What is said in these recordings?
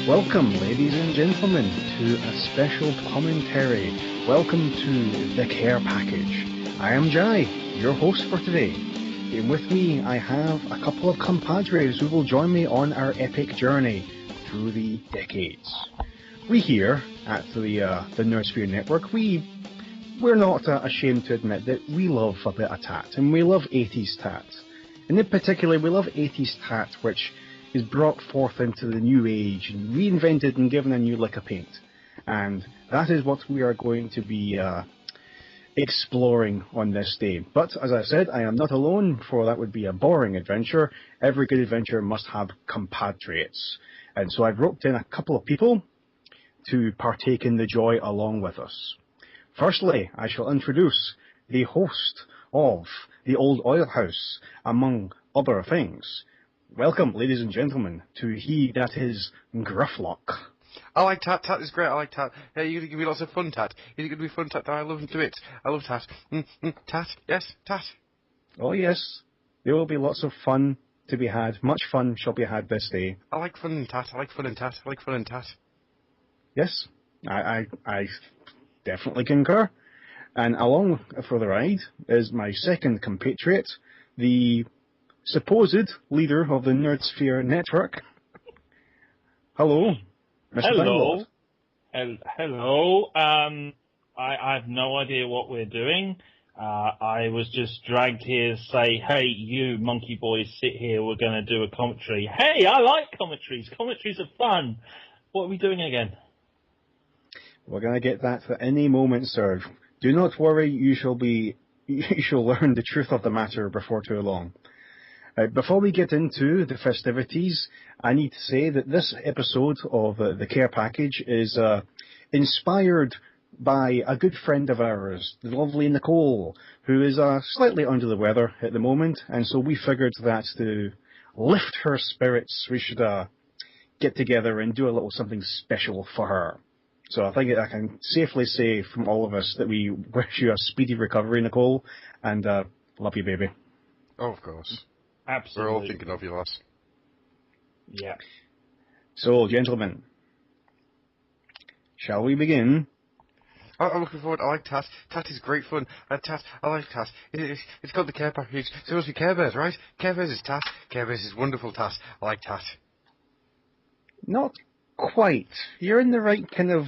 Welcome, ladies and gentlemen, to a special commentary. Welcome to the Care Package. I am Jai, your host for today. And with me, I have a couple of compadres who will join me on our epic journey through the decades. We here at the Nerdsphere Network, we're not ashamed to admit that we love a bit of tat, and we love 80s tat. And in particular, we love 80s tat, which is brought forth into the new age and reinvented and given a new lick of paint. And that is what we are going to be exploring on this day. But as I said, I am not alone, for that would be a boring adventure. Every good adventure must have compatriots. And so I've roped in a couple of people to partake in the joy along with us. Firstly, I shall introduce the host of the Old Oil House, among other things. Welcome, ladies and gentlemen, to he that is Grufflock. I like Tat. Tat is great. I like Tat. Yeah, you're going to give me lots of fun, Tat. You're going to be fun, Tat. I love to it. I love Tat. Tat. Yes, Tat. Oh, yes. There will be lots of fun to be had. Much fun shall be had this day. I like fun and Tat. I like fun and Tat. I like fun and Tat. Yes, I definitely concur. And along for the ride is my second compatriot, the supposed leader of the Nerdsphere Network. Hello, Mr. Hello. Bangalore. Hello. I have no idea what we're doing. I was just dragged here to say, hey, you monkey boys, sit here. We're going to do a commentary. Hey, I like commentaries. Commentaries are fun. What are we doing again? We're going to get that at any moment, sir. Do not worry. You shall learn the truth of the matter before too long. Before we get into the festivities, I need to say that this episode of the Care Package is inspired by a good friend of ours, the lovely Nicole, who is slightly under the weather at the moment, and so we figured that to lift her spirits, we should get together and do a little something special for her. So I think I can safely say from all of us that we wish you a speedy recovery, Nicole, and love you, baby. Oh, of course. Absolutely. We're all thinking of you, lass. Yeah. So, gentlemen, shall we begin? I'm looking forward. I like Tat. Tat is great fun. Tat, I like Tat. It's called the Care Package. It's supposed to be Care Bears, right? Care Bears is Tat. Care Bears is wonderful, Tat. I like Tat. Not quite. You're in the right kind of...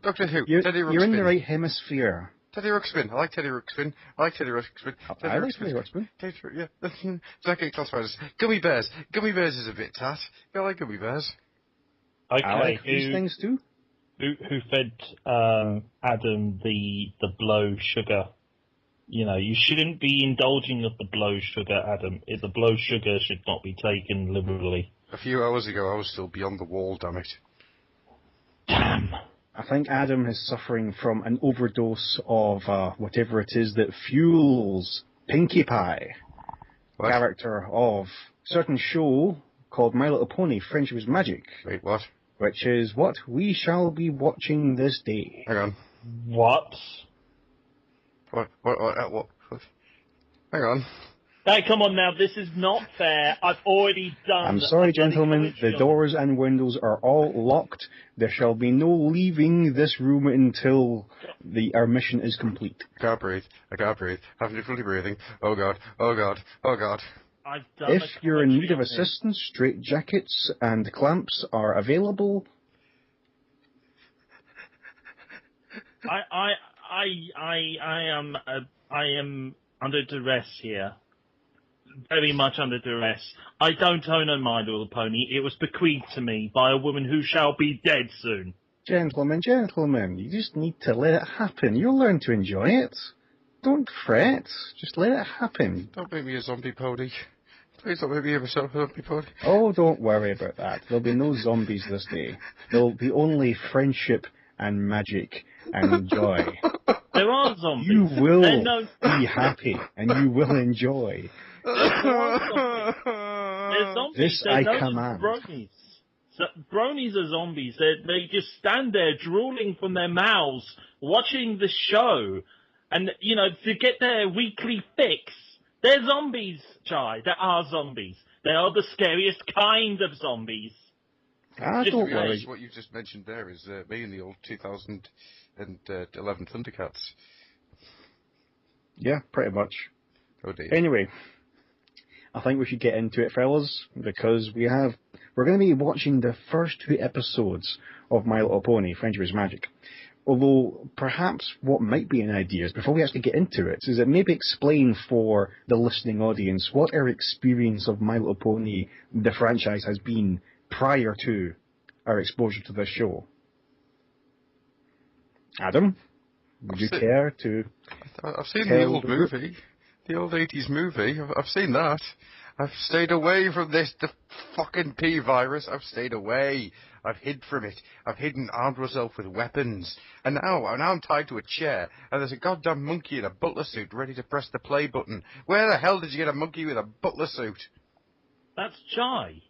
Doctor Who. You're in the right hemisphere. Teddy Ruxpin. I like Teddy Ruxpin. I like Teddy Ruxpin. I like Teddy Ruxpin. Yeah. Jacket classifiers. Gummy Bears. Gummy Bears is a bit Tat. Yeah, I like Gummy Bears. Okay. I like these things too. Who fed Adam the blow sugar? You know, you shouldn't be indulging of the blow sugar, Adam. The blow sugar should not be taken liberally. A few hours ago, I was still beyond the wall, damn it. Damn. I think Adam is suffering from an overdose of whatever it is that fuels Pinkie Pie, What? character of a certain show called My Little Pony, Friendship is Magic. Wait, what? Which is what we shall be watching this day. Hang on. What? What? Hang on. Hey, come on now, this is not fair. I've already done... I'm sorry, gentlemen, the doors and windows are all locked. There shall be no leaving this room until our mission is complete. I can't breathe. Having difficulty breathing. Oh god. I've done If you're in need of commentary on this. assistance, straitjackets and clamps are available. I am under duress here. Very much under duress. I don't own a My Little Pony. It was bequeathed to me by a woman who shall be dead soon. Gentlemen, you just need to let it happen. You'll learn to enjoy it. Don't fret. Just let it happen. Don't make me a zombie pony. Please don't make me myself a zombie pony. Oh, don't worry about that. There'll be no zombies this day. There'll be only friendship and magic and joy. There are zombies. You will No, be happy and you will enjoy. there's zombies. This There's I no command. bronies. So, bronies are zombies. They just stand there drooling from their mouths, watching the show, and to get their weekly fix. They're zombies, Jai. They are zombies. They are the scariest kind of zombies. Ah, Just don't realize worry. What you've just mentioned there is me in the old 2011 Thundercats. Yeah, pretty much. Oh dear. Anyway, I think we should get into it, fellas, because we're going to be watching the first 2 episodes of My Little Pony, Friendship is Magic. Although, perhaps what might be an idea is, before we actually get into it, is that maybe explain for the listening audience what our experience of My Little Pony, the franchise, has been prior to our exposure to this show. Adam, would you care to... I've seen the old movie. The old 80s movie. I've seen that. I've stayed away from the fucking P-virus. I've stayed away. I've hid from it. I've hidden, armed myself with weapons. And now I'm tied to a chair, and there's a goddamn monkey in a butler suit ready to press the play button. Where the hell did you get a monkey with a butler suit? That's Jai.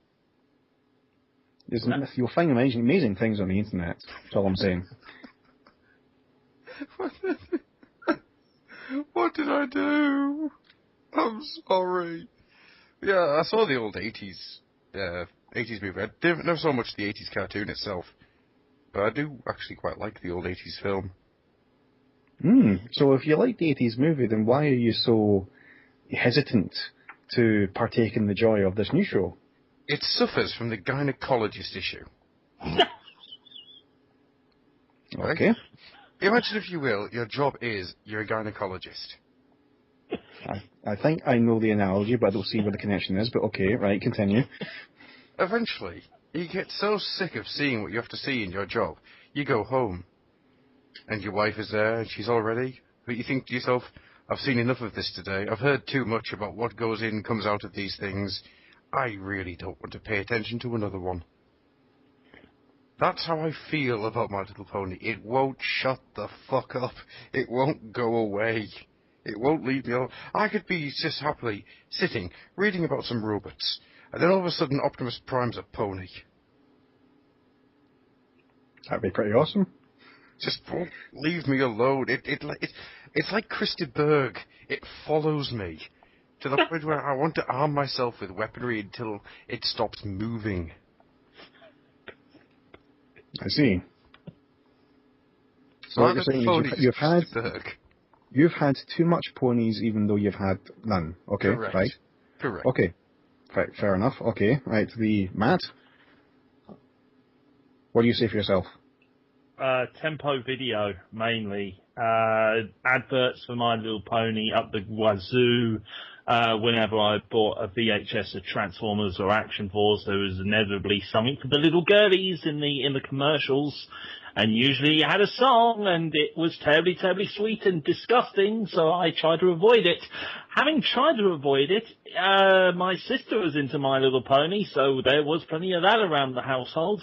You'll find amazing things on the internet. That's all I'm saying. What did I do? I'm sorry. Yeah, I saw the old 80s movie. I never saw much of the 80s cartoon itself. But I do actually quite like the old 80s film. So if you like the 80s movie, then why are you so hesitant to partake in the joy of this new show? It suffers from the gynecologist issue. Okay. Imagine, if you will, your job is you're a gynecologist. I think I know the analogy, but I don't see where the connection is. But okay, right, continue. Eventually, you get so sick of seeing what you have to see in your job, you go home, and your wife is there, and she's all ready, but you think to yourself, I've seen enough of this today. I've heard too much about what goes in, comes out of these things. I really don't want to pay attention to another one. That's how I feel about My Little Pony. It won't shut the fuck up. It won't go away. It won't leave me alone. I could be just happily sitting, reading about some robots, and then all of a sudden Optimus Prime's a pony. That'd be pretty awesome. Just won't leave me alone. It's like Christy Berg. It follows me to the point where I want to arm myself with weaponry until it stops moving. I see. So what you're saying is you've had too much ponies, even though you've had none. Okay, Correct. Right. Correct. Okay, right, fair enough. Okay, right. Matt, what do you say for yourself? Tempo video, mainly. Adverts for My Little Pony up the wazoo. Whenever I bought a VHS of Transformers or Action Force, there was inevitably something for the little girlies in the commercials. And usually it had a song, and it was terribly, terribly sweet and disgusting, so I tried to avoid it. Having tried to avoid it, my sister was into My Little Pony, so there was plenty of that around the household.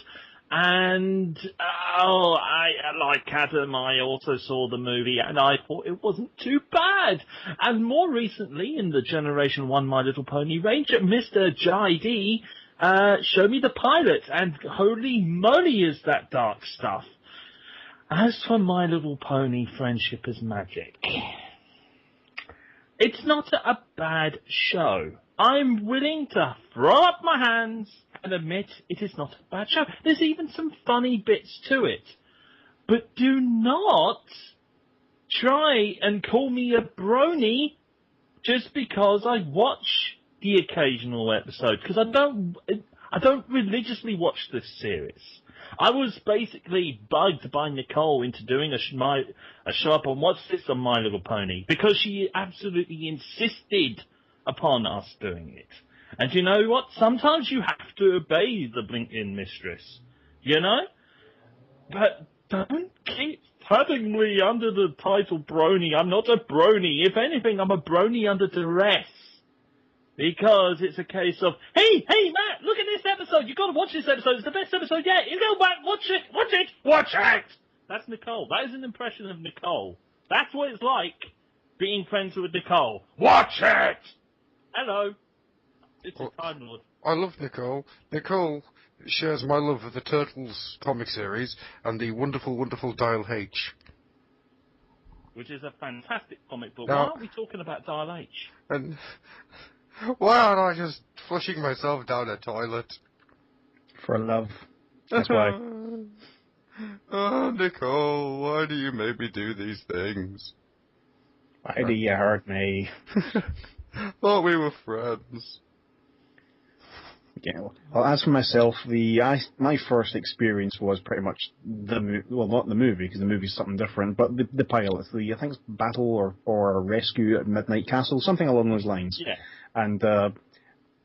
And, like Adam, I also saw the movie, and I thought it wasn't too bad. And more recently, in the Generation 1 My Little Pony range, Mr. Jai D showed me the pilot, and holy moly is that dark stuff. As for My Little Pony, Friendship is Magic, it's not a bad show. I'm willing to throw up my hands and admit it is not a bad show. There's even some funny bits to it. But do not try and call me a brony just because I watch the occasional episode, because I don't religiously watch this series. I was basically bugged by Nicole into doing a show up on What's This on My Little Pony, because she absolutely insisted upon us doing it. And you know what? Sometimes you have to obey the Blinkin' mistress, you know? But don't keep putting me under the title brony. I'm not a brony. If anything, I'm a brony under duress. Because it's a case of, hey, Matt, look at this episode. You've got to watch this episode. It's the best episode yet. You go back, watch it. That's Nicole. That is an impression of Nicole. That's what it's like being friends with Nicole. Watch it! Hello. It's a Time Lord. I love Nicole. Nicole shares my love of the Turtles comic series and the wonderful, wonderful Dial H. Which is a fantastic comic book. Now, Why aren't we talking about Dial H? And why aren't I just flushing myself down a toilet? For love. That's why. Oh, Nicole, why do you make me do these things? Why do you hurt me? Thought we were friends. Yeah, well, as for myself, my first experience was pretty much not the movie, because the movie's something different, but the pilot, I think it's Battle or Rescue at Midnight Castle, something along those lines. Yeah. And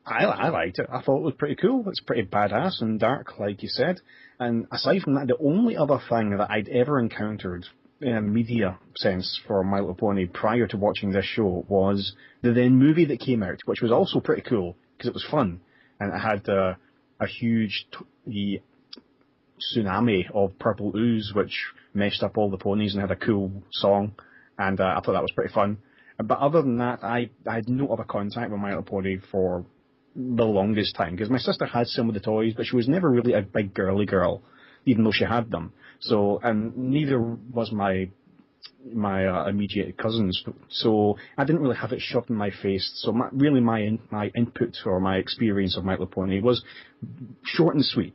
I liked it. I thought it was pretty cool. It's pretty badass and dark, like you said. And aside from that, the only other thing that I'd ever encountered in a media sense for My Little Pony prior to watching this show was the then movie that came out, which was also pretty cool, because it was fun. And it had a huge tsunami of purple ooze, which messed up all the ponies and had a cool song. And I thought that was pretty fun. But other than that, I had no other contact with My Little Pony for the longest time. Because my sister had some of the toys, but she was never really a big girly girl, even though she had them. So, and neither was my immediate cousins, so I didn't really have it shoved in my face. So my input or my experience of My Little Pony was short and sweet.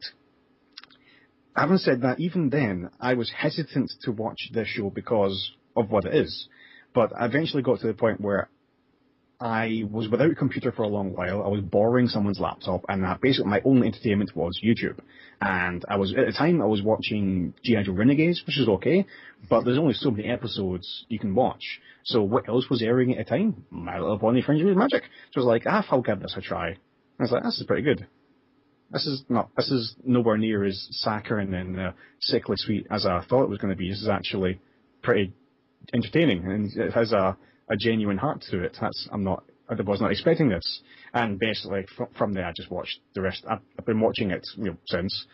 Having said that, even then, I was hesitant to watch this show because of what it is. But I eventually got to the point where I was without a computer for a long while. I was borrowing someone's laptop, and basically my only entertainment was YouTube. And at the time I was watching G.I. Joe Renegades, which is okay, but there's only so many episodes you can watch. So what else was airing at the time? My Little Pony Friendship with Magic. So I was like, I'll give this a try. And I was like, this is pretty good. This is nowhere near as saccharine and sickly sweet as I thought it was going to be. This is actually pretty entertaining, and it has a genuine heart to it. I was not expecting this. And basically, from there, I just watched the rest. I've been watching it since.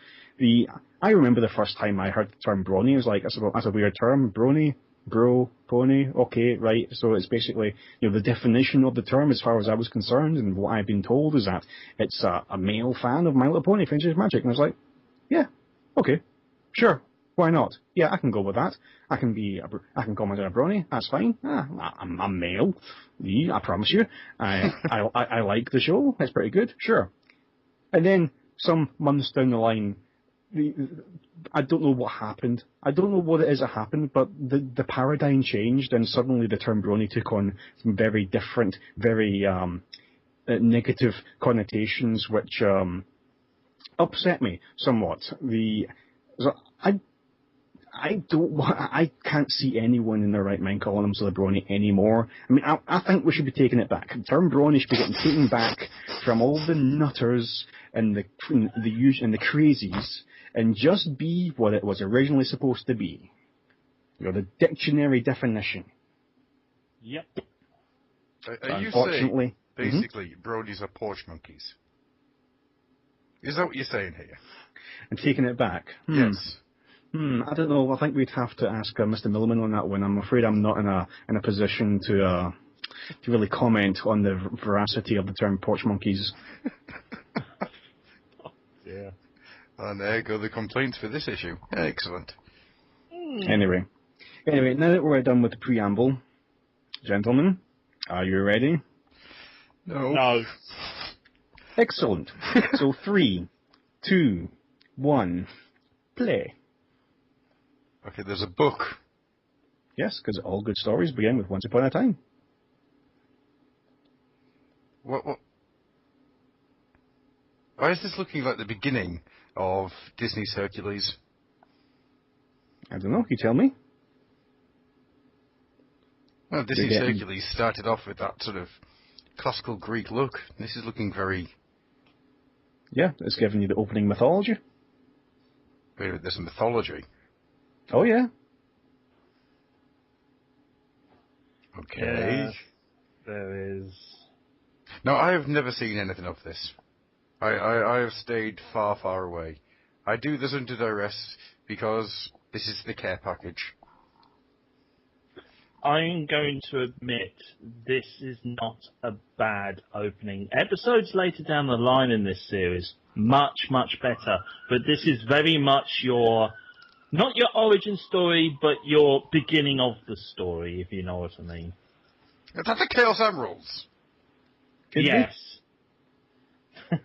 I remember the first time I heard the term brony. It was like, that's a weird term. Brony? Bro? Pony? Okay, right. So it's basically, the definition of the term as far as I was concerned, and what I've been told is that it's a male fan of My Little Pony Friendship with Magic. And I was like, yeah, okay, sure. Why not? Yeah, I can go with that. I can comment on a brony. That's fine. I'm male. I promise you. I like the show. It's pretty good. Sure. And then some months down the line, I don't know what happened. I don't know what it is that happened, but the paradigm changed, and suddenly the term brony took on some very different, very negative connotations, which upset me somewhat. I can't see anyone in their right mind calling themselves a brony anymore. I mean, I think we should be taking it back. The term brony should be getting taken back from all the nutters and the crazies, and just be what it was originally supposed to be. The dictionary definition. Yep. Are you saying basically bronies are porch monkeys? Is that what you're saying here? And taking it back. Yes. I don't know. I think we'd have to ask Mr. Milliman on that one. I'm afraid I'm not in a position to really comment on the veracity of the term porch monkeys. Yeah. And there go the complaints for this issue. Excellent. Anyway, now that we're done with the preamble, gentlemen, are you ready? No. Excellent. So 3, 2, 1, play. Okay, there's a book. Yes, because all good stories begin with Once Upon a Time. What? Why is this looking like the beginning of Disney's Hercules? I don't know. You tell me. Well, Disney's Hercules started off with that sort of classical Greek look. This is looking very... Yeah, it's giving you the opening mythology. Wait a minute, there's a mythology. Oh, yeah. Okay. There is... No, I have never seen anything of this. I have stayed far, far away. I do this under duress because this is the care package. I'm going to admit this is not a bad opening. Episodes later down the line in this series, much, much better. But this is very much not your origin story, but your beginning of the story, if you know what I mean. Is that the Chaos Emeralds? Could yes.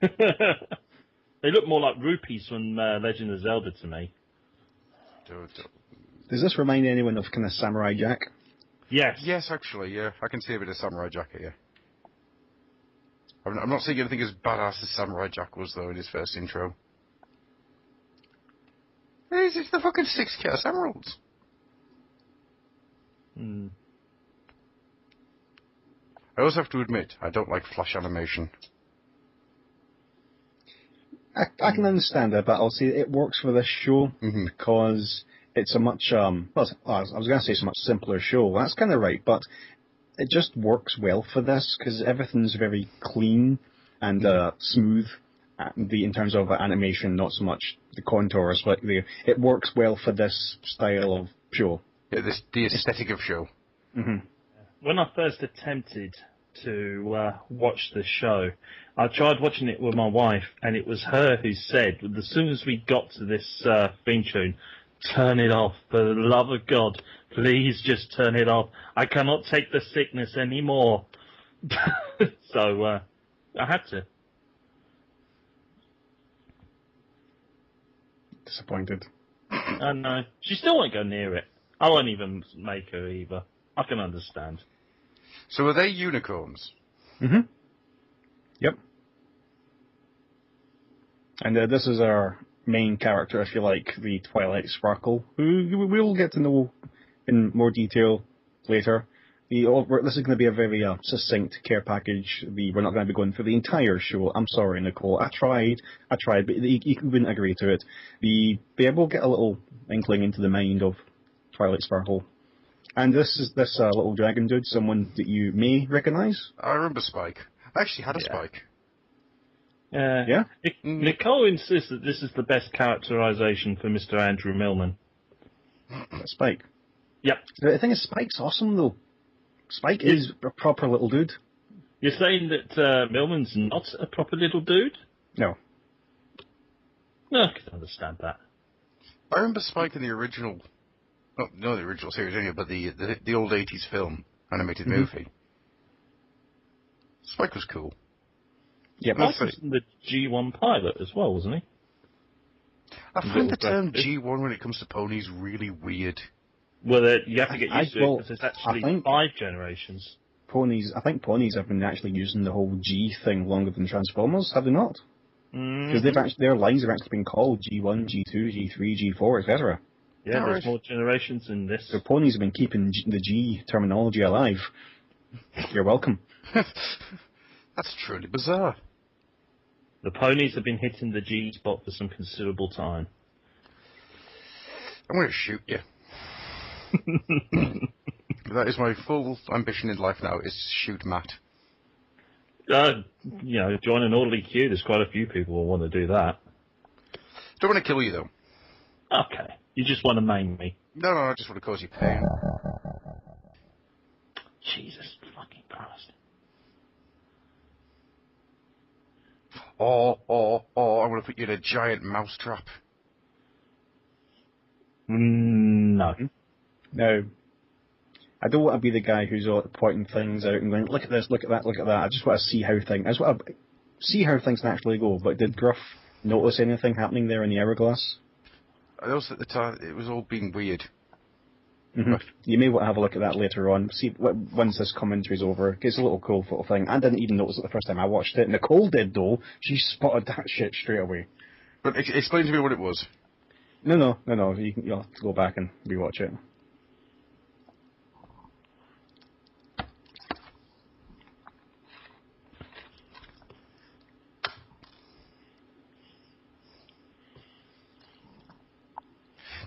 They look more like rupees from Legend of Zelda to me. Does this remind anyone of kind of Samurai Jack? Yes. Yes, actually, yeah. I can see a bit of Samurai Jack here. I'm not seeing anything as badass as Samurai Jack was, though, in his first intro. It's the fucking 6 Chaos Emeralds. Hmm. I also have to admit, I don't like flash animation. I can understand that, but I'll say it works for this show Mm-hmm. because it's a much, I was going to say it's a much simpler show. That's kind of right, but it just works well for this because everything's very clean and smooth in terms of animation, not so much the contours, but it works well for this style of show. Yeah, the aesthetic of show. Mm-hmm. When I first attempted to watch the show, I tried watching it with my wife, and it was her who said, as soon as we got to this theme tune, turn it off, for the love of God, please just turn it off. I cannot take the sickness anymore. So, I had to. Disappointed. I know. She still won't go near it. I won't even make her either. I can understand. So are they unicorns? Mm-hmm. Yep. And this is our main character, if you like, the Twilight Sparkle, who we'll get to know in more detail later. This is going to be a very succinct care package. We're not going to be going through the entire show. I'm sorry, Nicole. I tried, but you wouldn't agree to it. We'll get a little inkling into the mind of Twilight Sparkle. And this is this little dragon dude, someone that you may recognise. I remember Spike. I actually had a Spike. Yeah? Nicole insists that this is the best characterization for Mr. Andrew Millman. Spike. Yep. The thing is, Spike's awesome, though. Spike is a proper little dude. You're saying that Millman's not a proper little dude? No. No, I can understand that. I remember Spike in the original... No, the original series anyway, but the old 80s film, animated movie. Spike was cool. Yeah, Mike was in the G1 pilot as well, wasn't he? I find the term G1 when it comes to ponies really weird. Well, you have to get used to it because it's actually 5 generations. I think ponies have been actually using the whole G thing longer than Transformers, have they not? Because their lines have actually been called G1, G2, G3, G4, etc. Yeah, there's more generations in this. So ponies have been keeping the G terminology alive. You're welcome. That's truly bizarre. The ponies have been hitting the G spot for some considerable time. I'm going to shoot you. That is my full ambition in life now, is to shoot Matt. Join an orderly queue. There's quite a few people who want to do that. Don't want to kill you, though. Okay. You just want to maim me. No, I just want to cause you pain. Jesus fucking Christ. I'm going to put you in a giant mousetrap. No. No. I don't want to be the guy who's pointing things out and going, look at this, look at that, look at that. I just want to see how things naturally go. But did Gruff notice anything happening there in the hourglass? Also, at the time, it was all being weird. Mm-hmm. You may want to have a look at that later on. See, once this commentary's over, it's a little cool photo thing. I didn't even notice it the first time I watched it. Nicole did, though. She spotted that shit straight away. But explain to me what it was. No. You'll have to go back and rewatch it.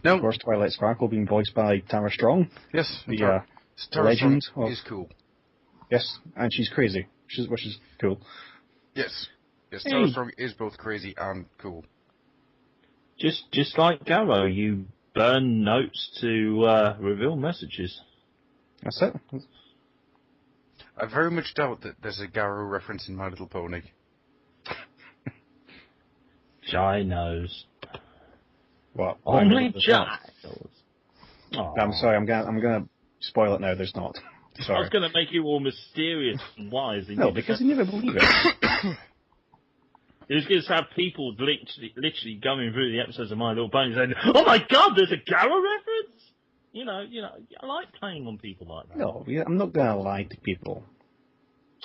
No. Of course, Twilight Sparkle being voiced by Tara Strong. Yes. The Tara legend Strong is cool. Yes, and she's crazy. which is cool. Yes. Yes, Hey. Tara Strong is both crazy and cool. Just like Garrow, you burn notes to reveal messages. That's it. I very much doubt that there's a Garrow reference in My Little Pony. Jai knows. What? Only There's Jai not. knows. I'm sorry. I'm gonna spoil it now. There's not. I Sorry. was going to make you all mysterious and wise. And No, because you never believe it. It was going to have people literally going through the episodes of My Little Pony saying, "Oh my God, there's a Garrow reference!" You know, I like playing on people like that. No, I'm not gonna lie to people.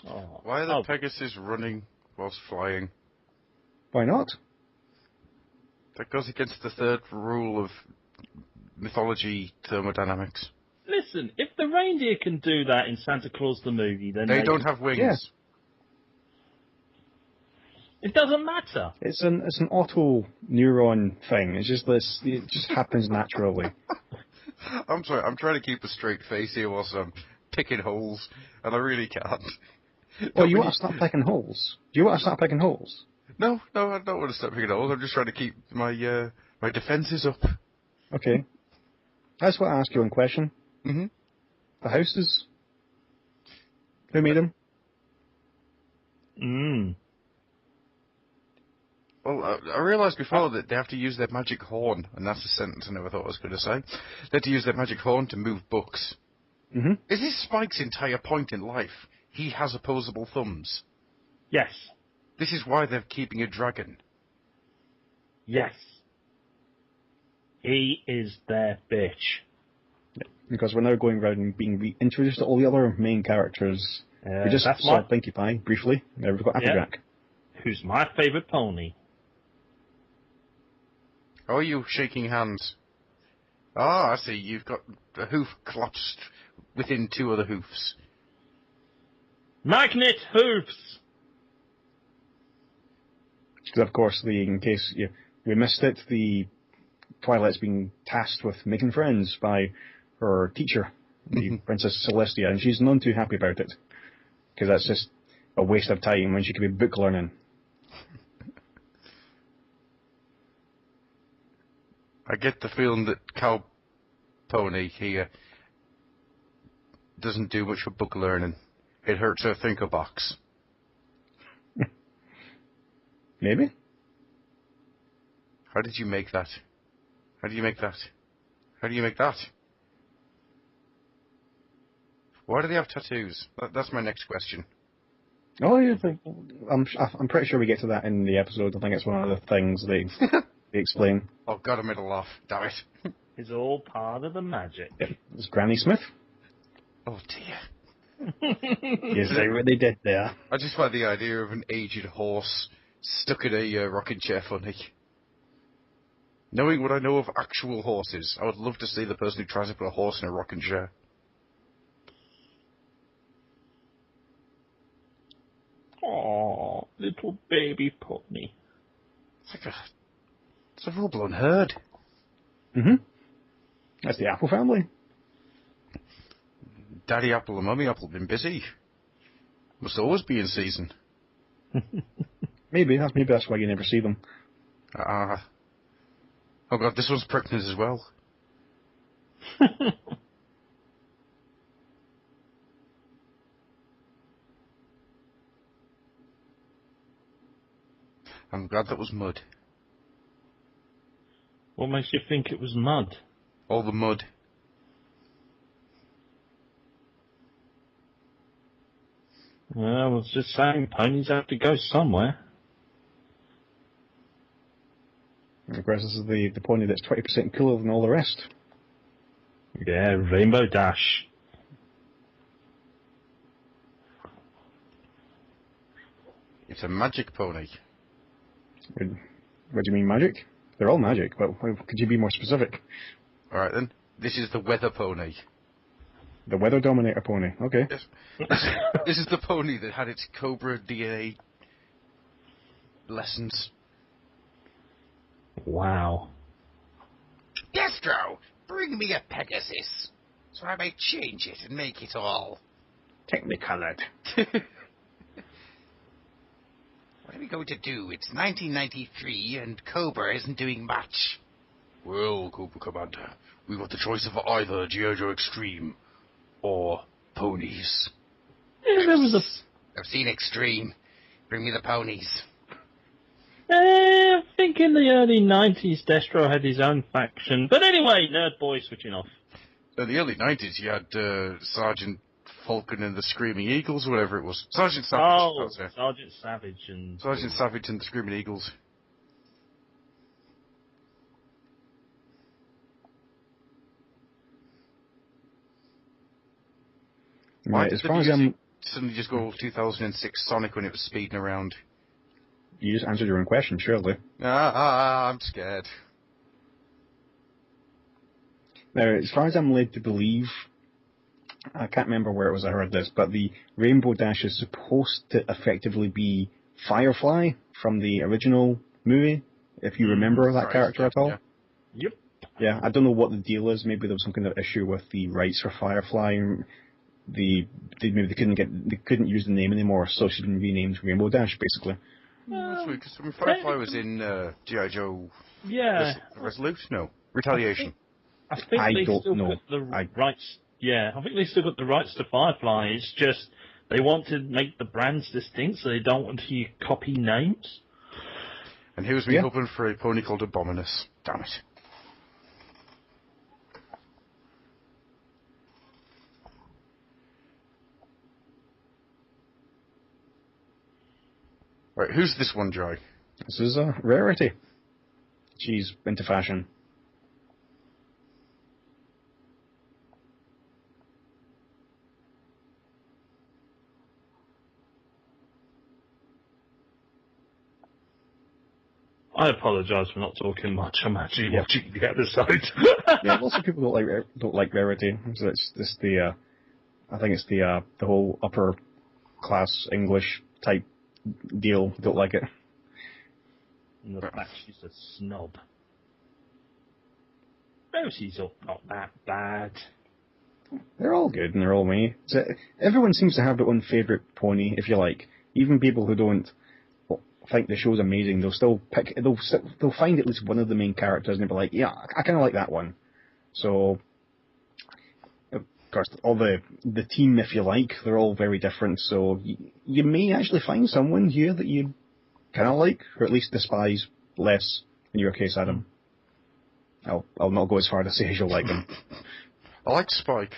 Oh. Why are the Pegasus running whilst flying? Why not? That goes against the third rule of mythology thermodynamics. Listen, if the reindeer can do that in Santa Claus the movie, then They don't have wings. Yeah. It doesn't matter. It's an auto neuron thing. It's just this. It just happens naturally. I'm sorry, I'm trying to keep a straight face here whilst I'm picking holes, and I really can't. Oh, you want to start picking holes? Do you want to start picking holes? No, I don't want to start picking holes. I'm just trying to keep my my defences up. Okay. That's what I asked you in question. Mm-hmm. The houses. Who made them? Well, I realised before that they have to use their magic horn, and that's a sentence I never thought I was going to say. They have to use their magic horn to move books. Mm-hmm. Is this Spike's entire point in life? He has opposable thumbs. Yes. This is why they're keeping a dragon. Yes. He is their bitch. Because we're now going around and being introduced to all the other main characters. We just saw Pinkie Pie briefly. Now we've got Applejack. Who's my favourite pony. Oh, are you shaking hands? Ah, I see. You've got a hoof clutched within two other hoofs. Magnet hoofs! Because, of course, in case we missed it, the Twilight's being tasked with making friends by her teacher, the Princess Celestia, and she's none too happy about it. Because that's just a waste of time when she could be book learning. I get the feeling that Cow Pony here doesn't do much for book learning. It hurts her thinker box. Maybe? How did you make that? How do you make that? How do you make that? Why do they have tattoos? That's my next question. Oh, yeah, I'm pretty sure we get to that in the episode. I think it's one of the things they explain. Oh God, I made a laugh. Damn it. It's all part of the magic. Yeah, it's Granny Smith. Oh dear. Yes, what they did there. I just find the idea of an aged horse stuck in a rocking chair funny. Knowing what I know of actual horses, I would love to see the person who tries to put a horse in a rocking chair. Oh, little baby pony. It's a full-blown herd. Mm-hmm. That's the Apple family. Daddy Apple and Mummy Apple have been busy. Must always be in season. Maybe that's why you never see them. Oh God, this one's pregnant as well. I'm glad that was mud. What makes you think it was mud? All the mud. Well, I was just saying, ponies have to go somewhere. And of course, this is the pony that's 20% cooler than all the rest. Yeah, Rainbow Dash. It's a magic pony. What do you mean magic? They're all magic, but could you be more specific? Alright then. This is the weather pony. The Weather Dominator pony. Okay. Yes. This is the pony that had its Cobra DNA lessons. Wow. Destro, bring me a Pegasus, so I may change it and make it all Technicolored. What are we going to do? It's 1993 and Cobra isn't doing much. Well, Cobra Commander, we've got the choice of either G.I. Joe Extreme or ponies. Yeah, there was I've seen Extreme. Bring me the ponies. I think in the early 90s, Destro had his own faction. But anyway, Nerd Boy switching off. In the early 90s, you had Sergeant Falcon and the Screaming Eagles, whatever it was. Sergeant Savage. Oh, Sergeant Savage and... Sergeant Savage and the Screaming Eagles. Why did as the far as music suddenly just go 2006 Sonic when it was speeding around? you just answered your own question, surely. I'm scared. Now, as far as I'm led to believe, I can't remember where it was I heard this, but the Rainbow Dash is supposed to effectively be Firefly from the original movie, if you remember that character at all. Yeah. Yep. Yeah, I don't know what the deal is. Maybe there was some kind of issue with the rights for Firefly. Maybe they couldn't use the name anymore, so she's been renamed Rainbow Dash, basically. That's weird, because Firefly was in G.I. Joe... Yeah. Resolute? No. Retaliation. I think they don't still know. got the rights. Yeah, I think they still got the rights to Firefly. It's just they want to make the brands distinct, so they don't want to copy names. And here's me hoping for a pony called Abominus. Damn it. Right, who's this one, Joy? This is a Rarity. She's into fashion. I apologise for not talking much. I'm actually watching the episode. Yeah, lots of people don't like Rarity. So it's just I think it's the whole upper class English type deal. Don't like it. And the fact she's a snob. Rarity's not that bad. They're all good and they're all me. So everyone seems to have their own favourite pony, if you like. Even people who don't think the show's amazing, they'll still pick. They'll find at least one of the main characters and they'll be like, yeah, I kind of like that one. So, of course, all the team, if you like, they're all very different. So you may actually find someone here that you kind of like, or at least despise less. In your case, Adam. I'll not go as far to say you'll like them. I like Spike.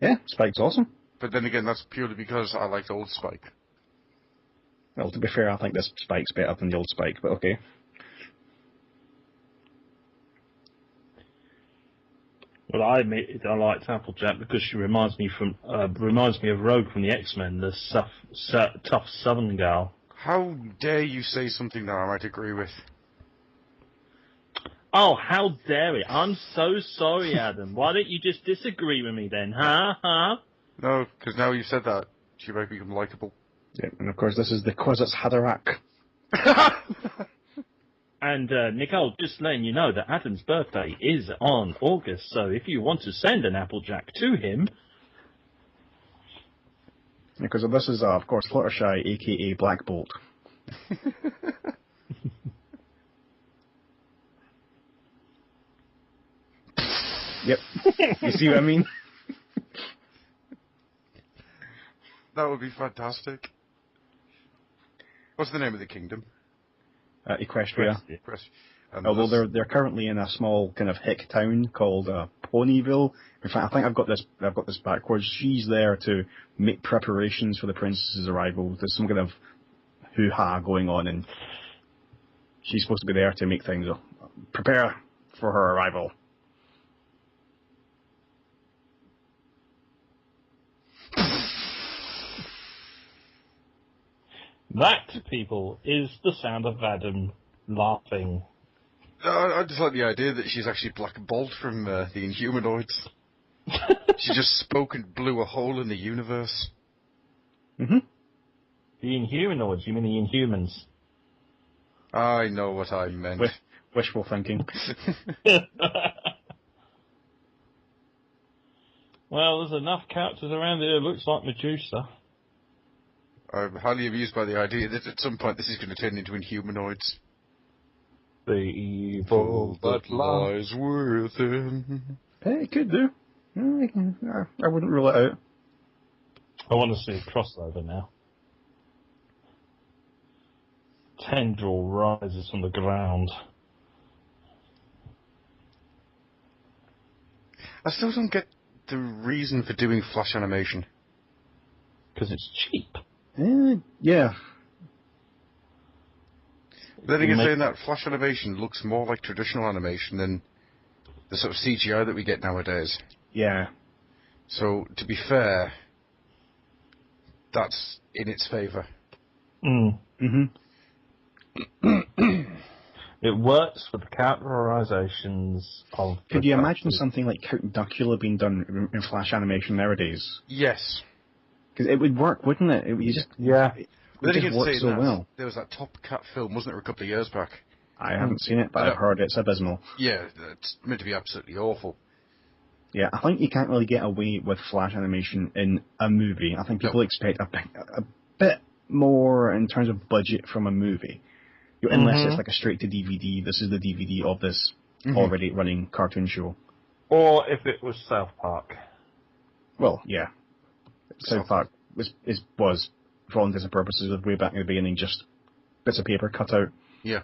Yeah, Spike's awesome. But then again, that's purely because I liked old Spike. Well, to be fair, I think this Spike's better than the old Spike, but okay. Well, I admit I liked Applejack because she reminds me of Rogue from the X-Men, the tough Southern gal. How dare you say something that I might agree with? Oh, how dare it! I'm so sorry, Adam. Why don't you just disagree with me then, huh? No, because now you said that, she might become likable. Yeah, and of course this is the Kwisatz Haderach. And, Nicole, just letting you know that Adam's birthday is on August, so if you want to send an Applejack to him... Because this is, of course, Fluttershy, a.k.a. Black Bolt. Yep. You see what I mean? That would be fantastic. What's the name of the kingdom? Equestria. And Although they're currently in a small kind of hick town called Ponyville. In fact, I think I've got this backwards. She's there to make preparations for the princess's arrival. There's some kind of hoo-ha going on, and she's supposed to be there to make things prepare for her arrival. That, people, is the sound of Adam laughing. I just like the idea that she's actually Black Bolt from the Inhumanoids. She just spoke and blew a hole in the universe. Mm-hmm. The Inhumanoids? You mean the Inhumans? I know what I meant. Wishful thinking. Well, there's enough characters around here. It looks like Medusa. I'm highly amused by the idea that at some point this is going to turn into Inhumanoids. The evil that lies. lies within. It could do. I wouldn't rule it out. I want to see a crossover now. Tendril rises from the ground. I still don't get the reason for doing flash animation. Because it's cheap. Yeah. But then again, saying that, flash animation looks more like traditional animation than the sort of CGI that we get nowadays. Yeah. So, to be fair, that's in its favour. Mm. Mm-hmm. It works for the characterizations of... Could you imagine something like Count Duckula being done in flash animation nowadays? Yes. Because it would work, wouldn't it? It would just, Yeah. it But would then just again, work saying so that, well. there was that Top Cat film, wasn't there, a couple of years back? I haven't seen it, but I've heard it's abysmal. Yeah, it's meant to be absolutely awful. Yeah, I think you can't really get away with flash animation in a movie. I think people expect a bit more in terms of budget from a movie. Unless it's like a straight to DVD, this is the DVD of this already running cartoon show. Or if it was South Park. Well, yeah. South Park was, for all intents and purposes, way back in the beginning, just bits of paper cut out. Yeah.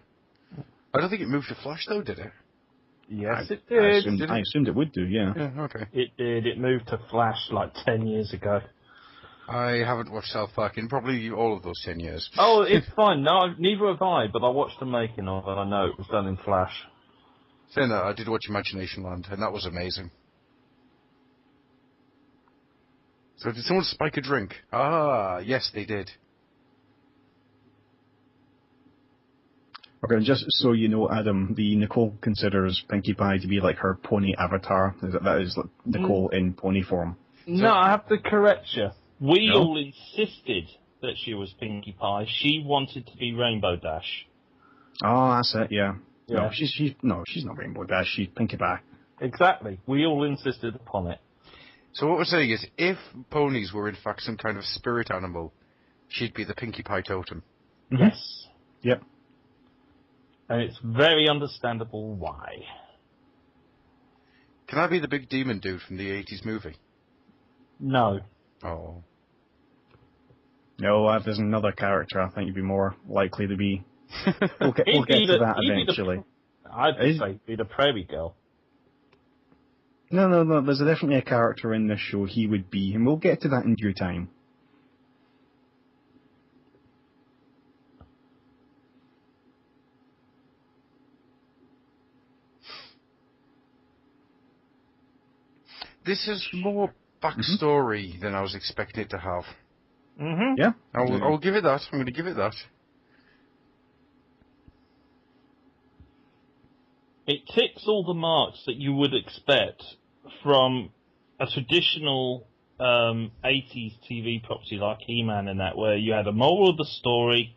I don't think it moved to Flash, though, did it? Yes, it did. I assumed it would do, yeah. Yeah, okay. It did. It moved to Flash like 10 years ago. I haven't watched South Park in probably all of those 10 years. Oh, it's fine. No, neither have I, but I watched the making of it. I know it was done in Flash. Saying that, I did watch Imagination Land, and that was amazing. So did someone spike a drink? Ah, yes, they did. Okay, just so you know, Adam, Nicole considers Pinkie Pie to be like her pony avatar. That is like Nicole in pony form. No, I have to correct you. We all insisted that she was Pinkie Pie. She wanted to be Rainbow Dash. Oh, that's it, yeah. Yeah. No, she's not Rainbow Dash, she's Pinkie Pie. Exactly. We all insisted upon it. So what we're saying is, if ponies were in fact some kind of spirit animal, she'd be the Pinkie Pie totem. Mm-hmm. Yes. Yep. And it's very understandable why. Can I be the big demon dude from the 80s movie? No. Oh. No, there's another character I think you'd be more likely to be. We'll get to that eventually. I'd say be the Prairie Girl. No, there's definitely a character in this show he would be, and we'll get to that in due time. This is more backstory than I was expecting it to have. Mm-hmm. Yeah. I'll give it that. I'm going to give it that. It ticks all the marks that you would expect from a traditional 80s TV property like He-Man and that, where you had a moral of the story,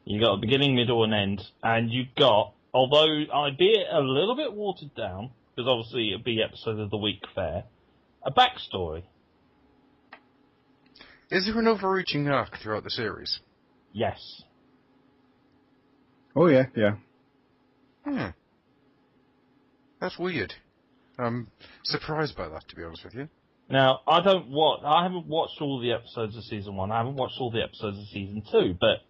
you got a beginning, middle and end, and you got, although albeit a little bit watered down, because obviously it'd be episode of the week fare, a backstory. Is there an overreaching arc throughout the series? Yes. Oh yeah. That's weird. I'm surprised by that, to be honest with you. Now, I haven't watched all the episodes of season 1, I haven't watched all the episodes of season 2, but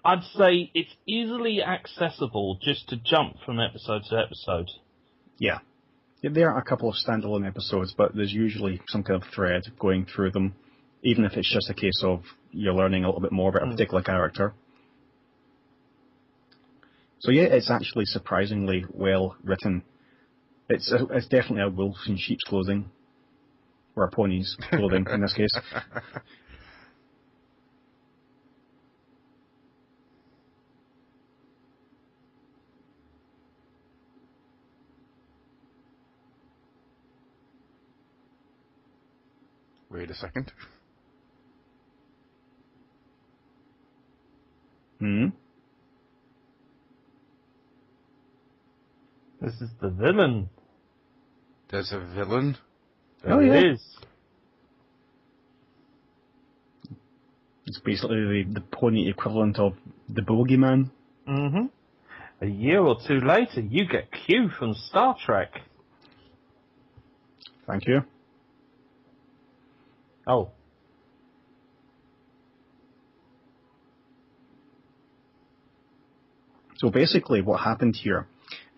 I'd say it's easily accessible just to jump from episode to episode. Yeah. There are a couple of standalone episodes, but there's usually some kind of thread going through them, even if it's just a case of you're learning a little bit more about a particular character. So yeah, it's actually surprisingly well written. It's definitely a wolf in sheep's clothing, or a pony's clothing in this case. Wait a second. This is the villain. There's a villain. There it is. It's basically the pony equivalent of the Bogeyman. Mm-hmm. A year or two later, you get Q from Star Trek. Thank you. Oh. So basically what happened here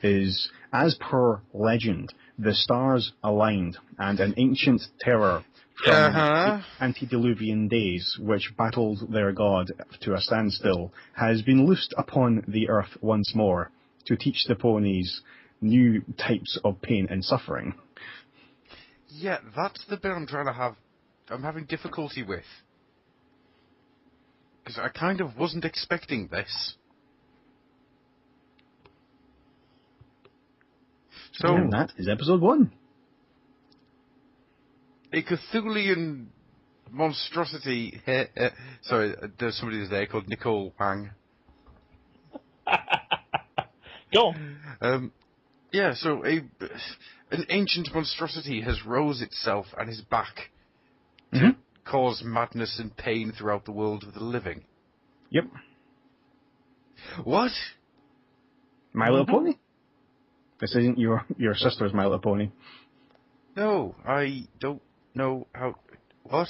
is, as per legend, the stars aligned and an ancient terror from antediluvian days, which battled their god to a standstill, has been loosed upon the earth once more to teach the ponies new types of pain and suffering. Yeah, that's the bit I'm having difficulty with. Because I kind of wasn't expecting this. So, and that is episode 1. A Cthulian monstrosity. Sorry, there's somebody there called Nicole Wang. Go on. Yeah, so an ancient monstrosity has rose itself and is back to cause madness and pain throughout the world of the living. Yep. What? My Little Pony? This isn't your sister's My Little Pony. No, I don't know how... What?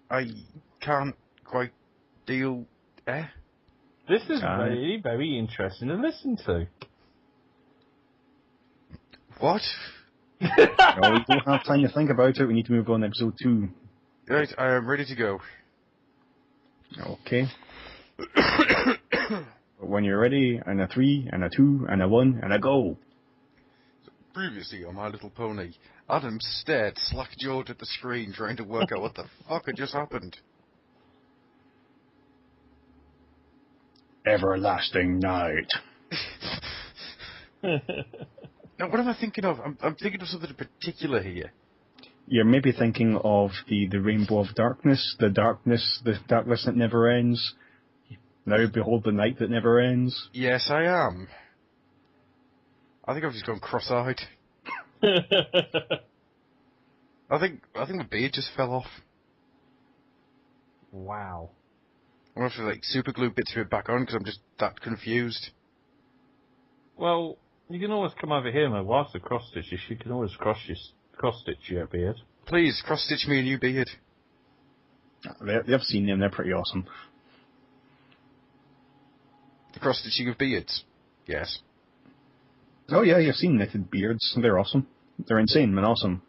I can't quite deal... This is very, very interesting to listen to. What? No, we don't have time to think about it. We need to move on to episode 2. Right, I am ready to go. Okay. When you're ready, and a 3, and a 2, and a 1, and a go. Previously on My Little Pony, Adam stared slack-jawed at the screen trying to work out what the fuck had just happened. Everlasting night. Now, what am I thinking of? I'm thinking of something in particular here. You're maybe thinking of the Rainbow of Darkness, the darkness that never ends. Now behold the night that never ends. Yes, I am. I think I've just gone cross-eyed. I think my beard just fell off. Wow. I'm going to have to super glue bits of it back on because I'm just that confused. Well, you can always come over here, my wife's a cross-stitcher. She can always cross-stitch your beard. Please, cross-stitch me a new beard. They've seen them, they're pretty awesome. The cross-stitching of beards? Yes. Oh yeah, you've seen knitted beards. They're awesome. They're insane and awesome.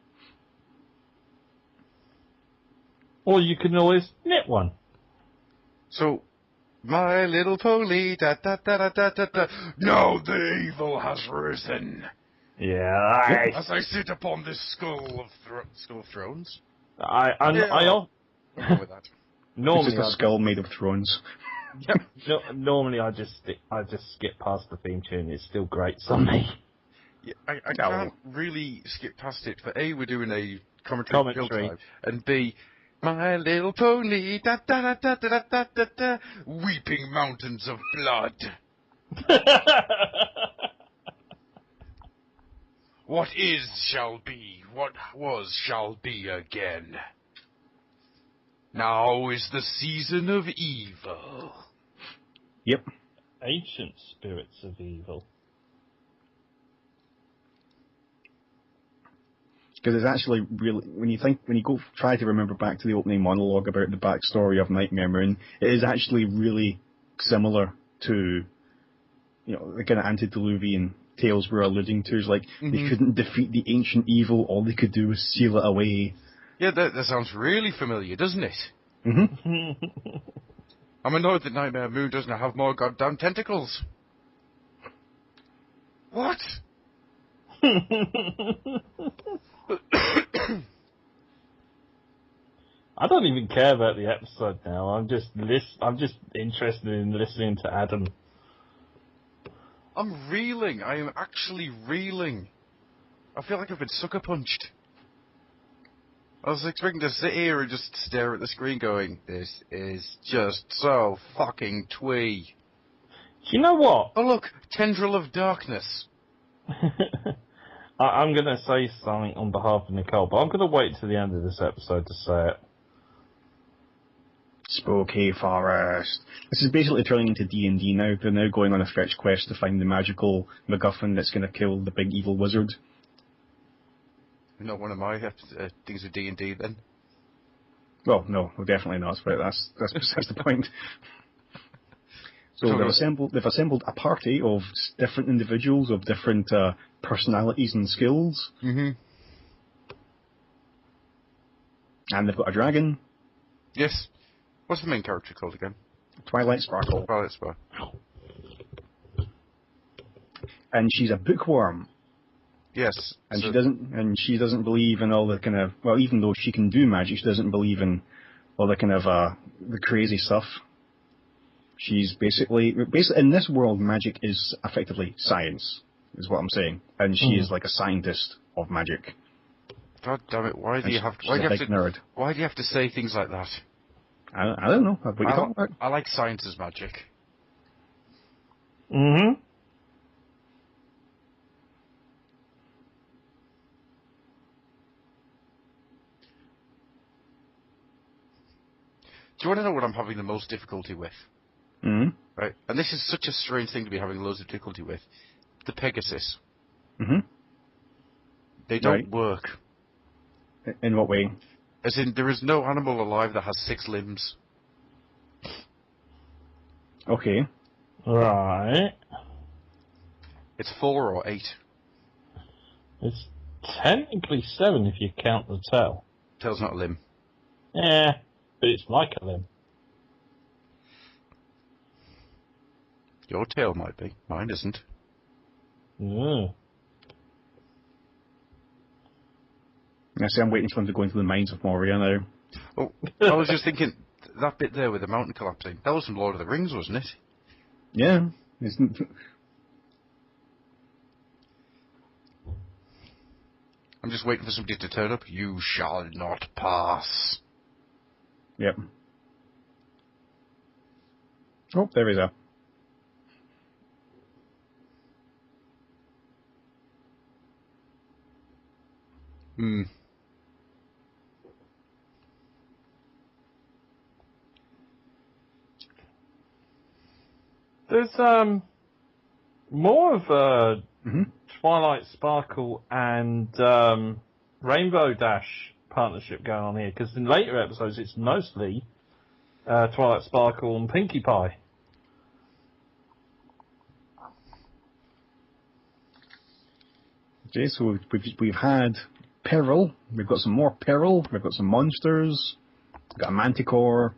Or you can always knit one. So, My Little Pony, da-da-da-da-da-da-da. Now the evil has risen. Yeah, As I sit upon this skull of thrones. I with that. normally It's just a skull made of thrones. Yep. Normally I just skip past the theme tune. It still grates on me. Yeah, I can't really skip past it. For A, we're doing a commentary. Time, and B, My Little Pony, da da da da da da da da, weeping mountains of blood. What is shall be, what was shall be again. Now is the season of evil. Yep. Ancient spirits of evil. Because it's actually really, when you go try to remember back to the opening monologue about the backstory of Nightmare Moon, it is actually really similar to, the kind of antediluvian tales we're alluding to. Is like, they couldn't defeat the ancient evil, all they could do was seal it away. Yeah, that sounds really familiar, doesn't it? Mm-hmm. I'm annoyed that Nightmare Moon doesn't have more goddamn tentacles. What? I don't even care about the episode now. I'm just interested in listening to Adam. I'm reeling. I am actually reeling. I feel like I've been sucker punched. I was expecting to sit here and just stare at the screen going, this is just so fucking twee. Do you know what? Oh look, Tendril of Darkness. I'm going to say something on behalf of Nicole, but I'm going to wait till the end of this episode to say it. Spooky Forest. This is basically turning into D&D now. They're now going on a fetch quest to find the magical MacGuffin that's going to kill the big evil wizard. Not one of my things with D&D then. Well, no, definitely not. But that's besides the point. So they've assembled a party of different individuals of different personalities and skills. Mm-hmm. And they've got a dragon. Yes. What's the main character called again? Twilight Sparkle. Twilight Sparkle. And she's a bookworm. Yes. And she doesn't believe in all the kind of, well, even though she can do magic, she doesn't believe in all the kind of the crazy stuff. She's basically in this world, magic is effectively science, is what I'm saying, and she is like a scientist of magic. God damn it! Why do you have to say things like that? I don't know. What are you talking about? I like science as magic. Mm-hmm. Do you want to know what I'm having the most difficulty with? Mm-hmm. Right, and this is such a strange thing to be having loads of difficulty with. The Pegasus. Mm-hmm. They don't work. In what way? As in, there is no animal alive that has 6 limbs. Okay. Right. It's 4 or 8. It's technically 7 if you count the tail. Tail's not a limb. Yeah, but it's like a limb. Your tail might be. Mine isn't. Mm. I see. I'm waiting for them to go into the mines of Moria now. Oh, I was just thinking, that bit there with the mountain collapsing, that was from Lord of the Rings, wasn't it? Yeah. I'm just waiting for somebody to turn up. You shall not pass. Yep. Oh, there is a. Hmm. There's more of a Mm-hmm. Twilight Sparkle and Rainbow Dash partnership going on here, because in later episodes it's mostly Twilight Sparkle and Pinkie Pie. Okay, so we've had peril. We've got some more peril. We've got some monsters. We've got a manticore.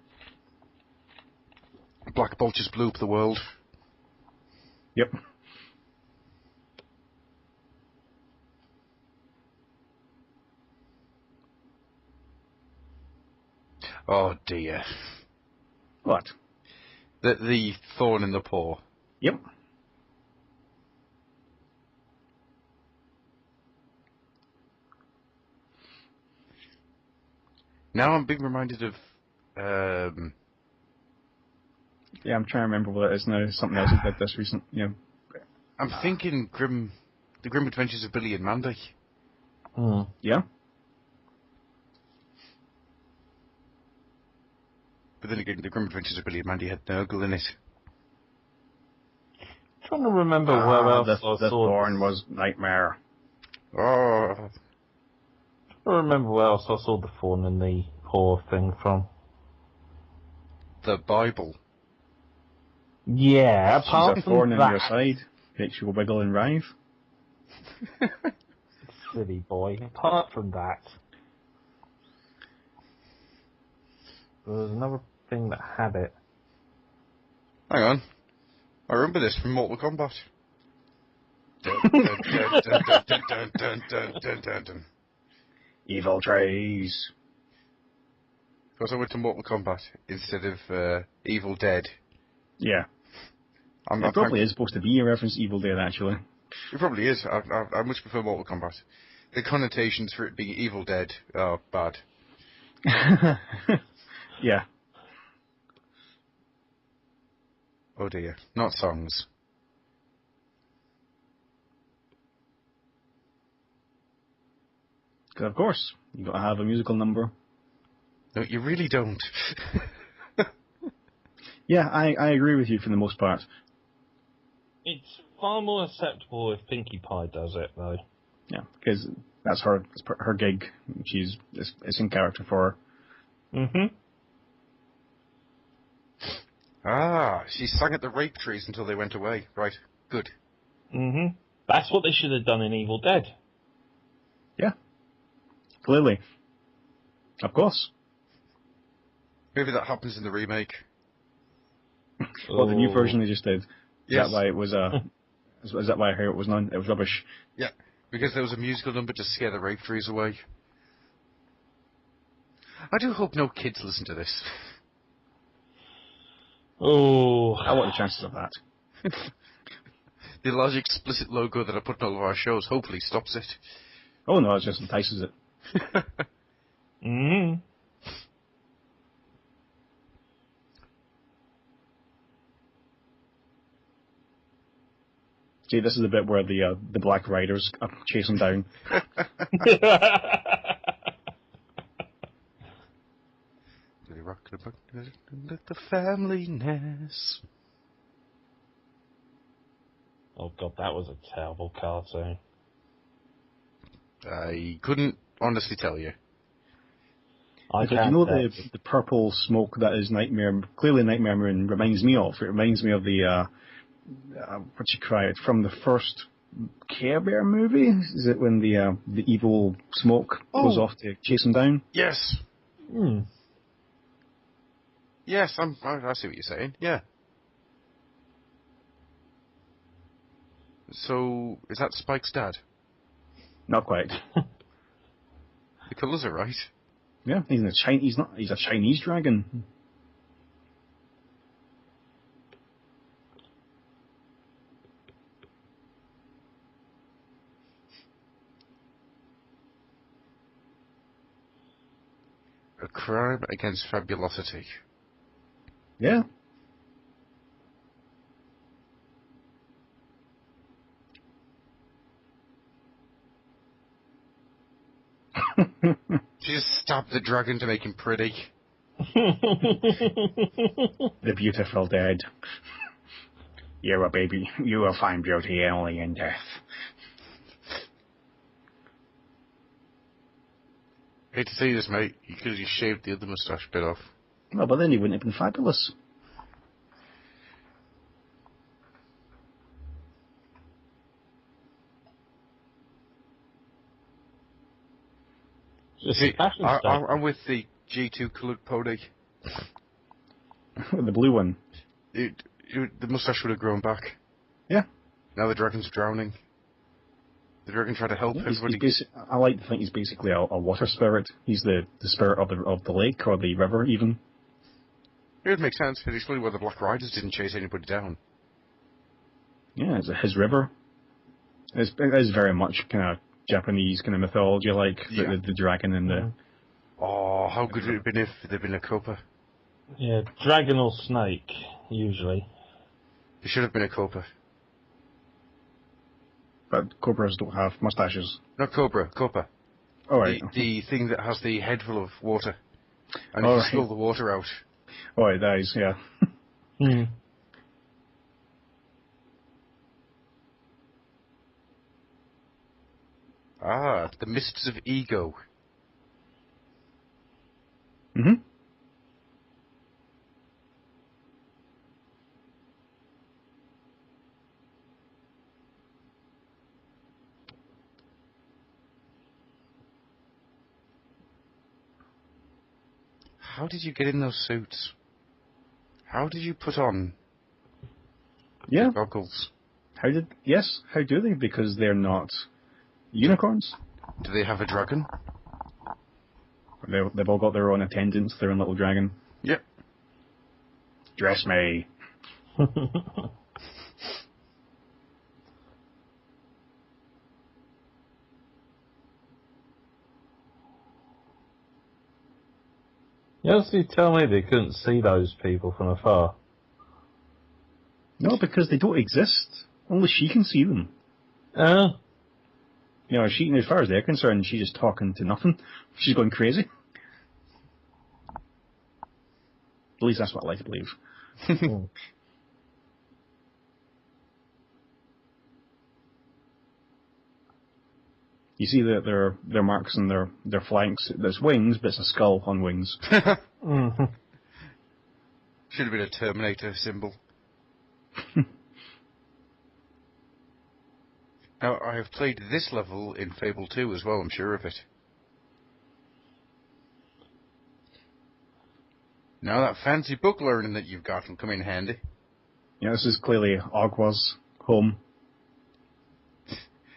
Black Bolt just blew up the world. Yep. Oh dear. What? The thorn in the paw. Yep. Now I'm being reminded of... Yeah, I'm trying to remember what it is now. Something else that did this recent. Yeah. I'm thinking The Grim Adventures of Billy and Mandy. Hmm. Yeah. But then again, The Grim Adventures of Billy and Mandy had Nurgle in it. I'm trying to remember where else the I saw thorn was Nightmare. Oh, I remember where else I saw the thorn in the paw thing from. the Bible. Yeah, apart She's a from thorn that, in your side. Makes you wiggle and writhe. silly boy. Apart from that, there was another thing that had it. Hang on. I remember this from Mortal Kombat. Dun, dun, dun, dun, dun, dun, dun, dun, dun, dun. Evil Trays. Because I went to Mortal Kombat instead of Evil Dead. Yeah. It probably is supposed to be a reference to Evil Dead, actually. It probably is. I much prefer Mortal Kombat. The connotations for it being Evil Dead are bad. Yeah. Oh dear. Not songs. Because, of course, you got to have a musical number. No, you really don't. Yeah, I agree with you for the most part. It's far more acceptable if Pinkie Pie does it, though. Yeah, because that's her gig. It's in character for her. Mm-hmm. Ah, she sang at the rape trees until they went away. Right, good. Mm-hmm. That's what they should have done in Evil Dead. Yeah, clearly. Of course. Maybe that happens in the remake. Well, the new version they just did. Is Yes. that why it was is that why I heard it was rubbish? Yeah, because there was a musical number to scare the rape trees away. I do hope no kids listen to this. Oh. What are the chances of that? The large explicit logo that I put in all of our shows hopefully stops it. Oh no, it just entices it. Mm-hmm. See, this is the bit where the Black Riders chase him down. The family nest. Oh god, that was a terrible cartoon. I couldn't honestly tell you. I Because you know the purple smoke that is clearly Nightmare Moon reminds me of. It reminds me of the from the first Care Bear movie. Is it when the evil smoke goes off to chase him down? Yes. Hmm. Yes, I see what you're saying. Yeah. So is that Spike's dad? Not quite. The colours are right. Yeah, he's a Chinese dragon. A crime against fabulosity. Yeah. She just stabbed the dragon to make him pretty. The beautiful dead. You're a baby. You will find beauty only in death. Hate to see this, mate. You could have just shaved the other moustache bit off. Well, but then he wouldn't have been fabulous. See, I'm with the G2 coloured pony. The blue one. The moustache would have grown back. Yeah. Now the dragon's drowning. The dragon tried to help everybody. I like to think he's basically a water spirit. He's the spirit of the lake or the river, even. It would make sense. It'd explain why the Black Riders didn't chase anybody down. Yeah, it's his river. It is very much kind of Japanese kind of mythology, like the dragon and the... Oh, how good would it have been if there'd been a Copa? Yeah, dragon or snake, usually. It should have been a Copa. But cobras don't have moustaches. Not Cobra, Copa. Oh, right. The thing that has the head full of water. And Oh, you right. spill the water out. Oh, it dies, yeah. Hmm. Ah, the Mists of Ego. Mm-hmm. How did you get in those suits? How did you put on Yeah. the goggles? How do they? Because they're not unicorns. Do they have a dragon? They've all got their own attendants, their own little dragon. Yep. Dress me. You honestly tell me they couldn't see those people from afar? No, because they don't exist. Only she can see them. Oh. You know, as far as they're concerned, she's just talking to nothing. She's going crazy. At least that's what I like to believe. Mm. You see that their marks on their flanks. There's wings, but it's a skull on wings. Mhm. Should have been a Terminator symbol. Now, I have played this level in Fable 2 as well, I'm sure of it. Now that fancy book learning that you've got will come in handy. Yeah, this is clearly Agwa's home.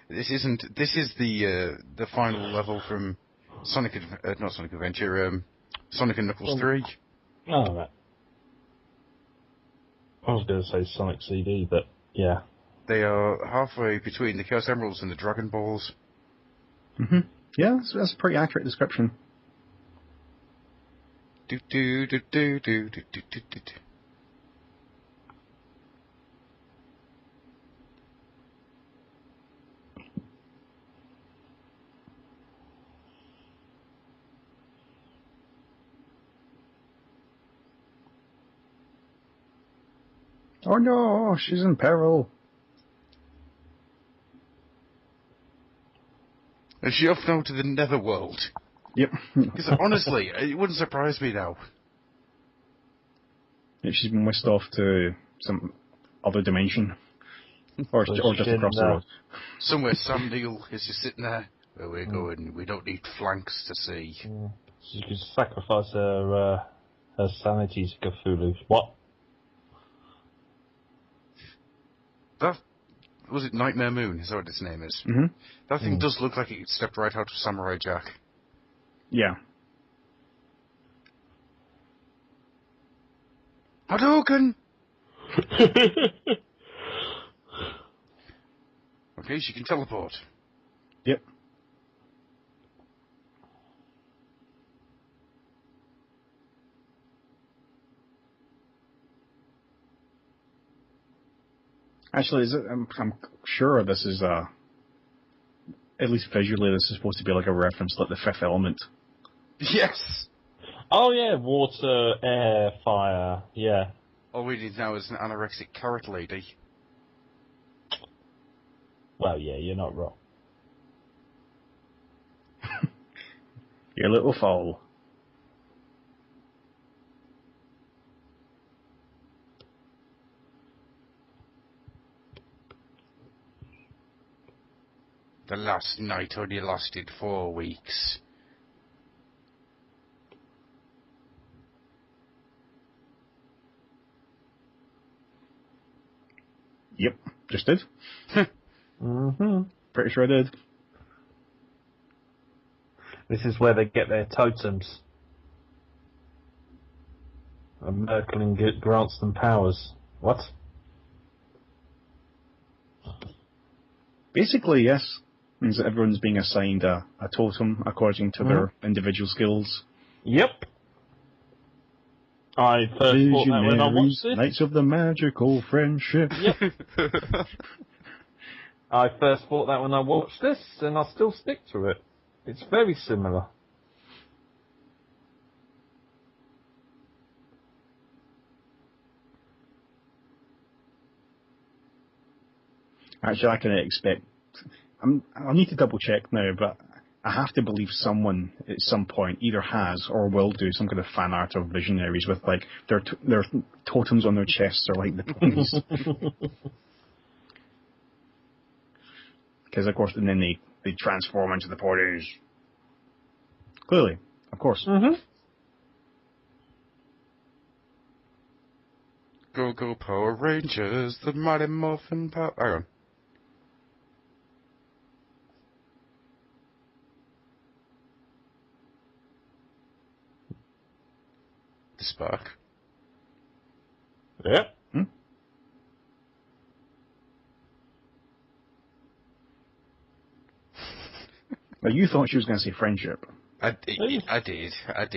This is the final level from Sonic Adventure, Sonic and Knuckles 3. Oh, right. I was going to say Sonic CD, but yeah. They are halfway between the Chaos Emeralds and the Dragon Balls. Mm-hmm. Yeah, that's a pretty accurate description. Do do do do do do do do do. Oh no, she's in peril. Is she off now to the Netherworld? Yep. Because honestly, it wouldn't surprise me now. Yeah, she's been whisked off to some other dimension. Or just across the road. Somewhere Sam Neill is just sitting there. Where we're going, we don't need flanks to see. She could sacrifice her sanity to Cthulhu. What? That was it. Nightmare Moon is that what its name is? Mm-hmm. That thing does look like it stepped right out of Samurai Jack. Yeah. Hadouken! Okay, she can teleport. Yep. Actually, I'm sure this is at least visually, this is supposed to be like a reference to like the Fifth Element. Yes! Oh yeah, water, air, fire, yeah. All we need now is an anorexic carrot lady. Well, yeah, you're not wrong. Your little foal. The last night only lasted 4 weeks. Yep, just did. Mm-hmm. Pretty sure I did. This is where they get their totems. And Merklin grants them powers. What? Basically, yes. Means that everyone's being assigned a totem according to their individual skills. Yep. I first thought that when I watched this. Knights of the Magical Friendship. Yep. I first thought that when I watched this, and I still stick to it. It's very similar. Actually, I can expect. I'll need to double check now, but I have to believe someone at some point either has or will do some kind of fan art of Visionaries with like their totems on their chests are like the ponies. Because of course, and then they transform into the ponies. Clearly, of course. Mm-hmm. Go, go, Power Rangers, the Mighty Morphin Power... Hang on. The spark. Yep. Now, you thought she was going to say friendship. I did. At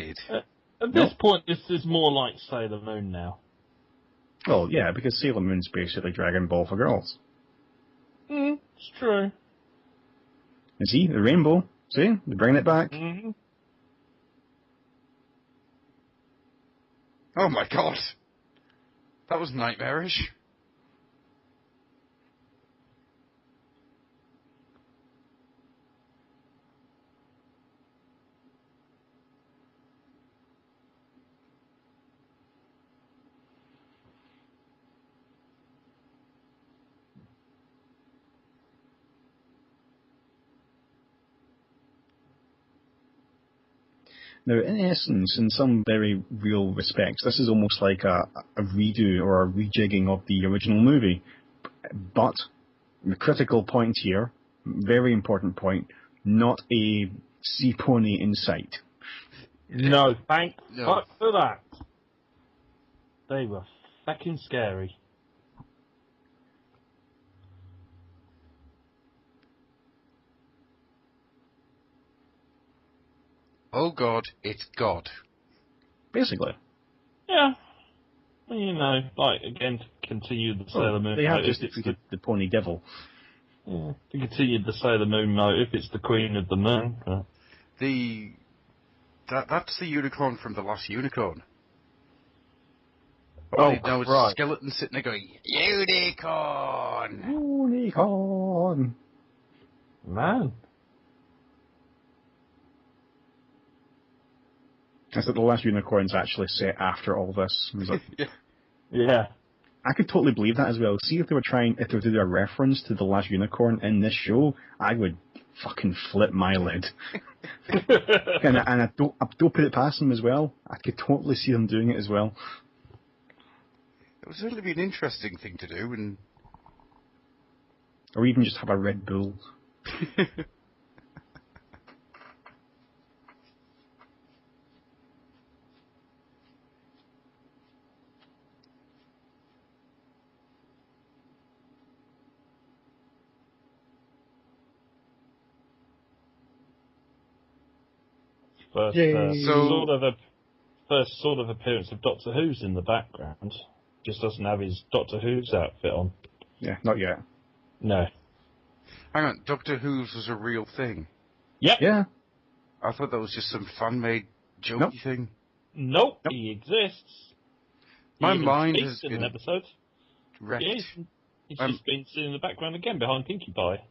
this point, this is more like Sailor Moon now. Well, yeah, because Sailor Moon's basically Dragon Ball for girls. It's true. And see, the rainbow. See? They're bringing it back. Mm-hmm. Oh my god! That was nightmarish. Now, in essence, in some very real respects, this is almost like a redo or a rejigging of the original movie. But the critical point here, very important point, not a sea pony in sight. No, thank No. fuck for that. They were fucking scary. Oh God, it's God. Basically. Yeah. Well, you know, like, again, to continue the Sailor Moon They have motive, just defeated the pony devil. to continue the Sailor Moon motive, it's the Queen of the Moon. That's the unicorn from The Last Unicorn. Oh, no, it's a right. skeleton sitting there going, Unicorn! Unicorn! Man. I thought The Last Unicorn's actually set after all this. It was like, Yeah. I could totally believe that as well. See, if they were to do a reference to The Last Unicorn in this show, I would fucking flip my lid. and I don't put it past them as well. I could totally see them doing it as well. It would certainly be an interesting thing to do, and... Or even just have a Red Bull. First, Yay. first sort of appearance of Doctor Who's in the background. Just doesn't have his Doctor Who's outfit on. Yeah, not yet. No. Hang on, Doctor Who's was a real thing? Yep. Yeah. I thought that was just some fan-made, jokey Nope. thing. Nope, Nope. he exists. He My even mind speaks has in been an episode. wrecked. Yeah, he's just been sitting in the background again behind Pinkie Pie.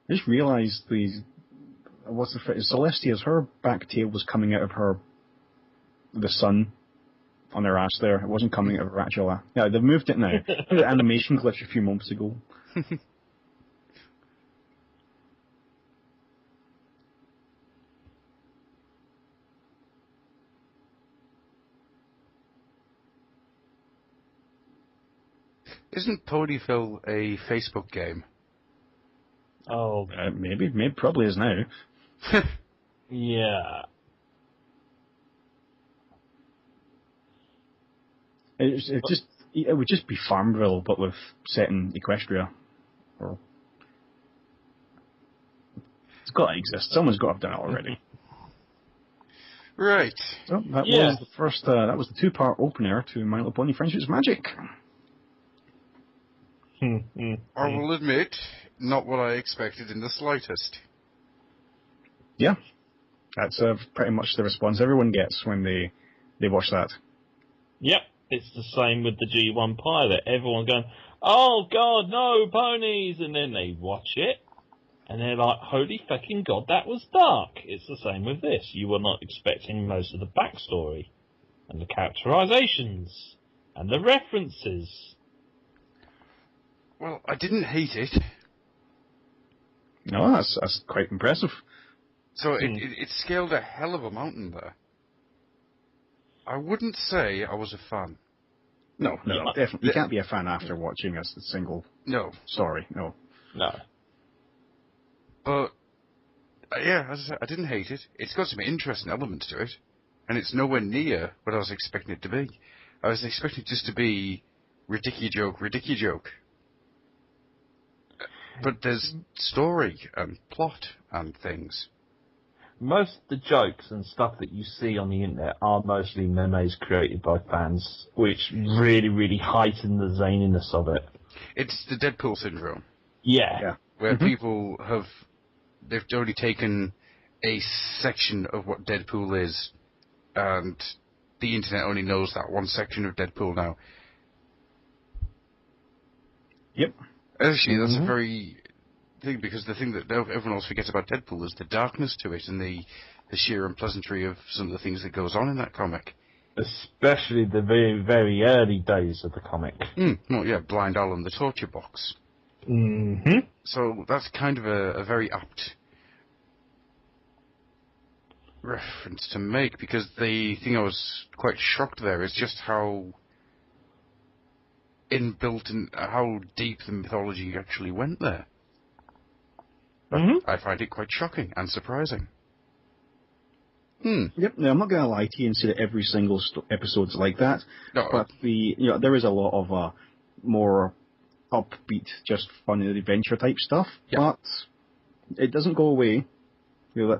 I just realised Celestia's, her back tail was coming out of the sun on her ass there. It wasn't coming out of her actual. Yeah, they've moved it now. The animation glitch a few moments ago. Isn't Ponyville a Facebook game? Oh, Maybe probably is now. yeah. It would just be Farmville, but with set in Equestria. Or it's got to exist. Someone's got to have done it already. Right. So that Yeah. was the first. That was the two-part opener to My Little Pony: Friendship's Magic. I will admit, not what I expected in the slightest. Yeah, that's pretty much the response everyone gets when they watch that. Yep, it's the same with the G1 pilot. Everyone going, oh God, no, ponies! And then they watch it, and they're like, holy fucking God, that was dark. It's the same with this. You were not expecting most of the backstory, and the characterizations, and the references. Well, I didn't hate it. No, that's quite impressive. So it scaled a hell of a mountain there. I wouldn't say I was a fan. No, definitely. You can't be a fan after watching a single No. story. No. No. But, yeah, as I said, I didn't hate it. It's got some interesting elements to it. And it's nowhere near what I was expecting it to be. I was expecting it just to be ridiculous joke. But there's story and plot and things. Most of the jokes and stuff that you see on the internet are mostly memes created by fans, which really, really heighten the zaniness of it. It's the Deadpool syndrome. Yeah. Where people they've only taken a section of what Deadpool is and the internet only knows that one section of Deadpool now. Yep. Actually, that's a very thing, because the thing that everyone else forgets about Deadpool is the darkness to it and the sheer unpleasantry of some of the things that goes on in that comic. Especially the very, very early days of the comic. Well, yeah, Blind Al and the Torture Box. Mm-hmm. So that's kind of a very apt reference to make, because the thing I was quite shocked there is just how inbuilt and how deep the mythology actually went there. I find it quite shocking and surprising. Yep. Now, I'm not going to lie to you and say that every single episode's like that, No. but there is a lot of more upbeat, just fun and adventure type stuff, but it doesn't go away. That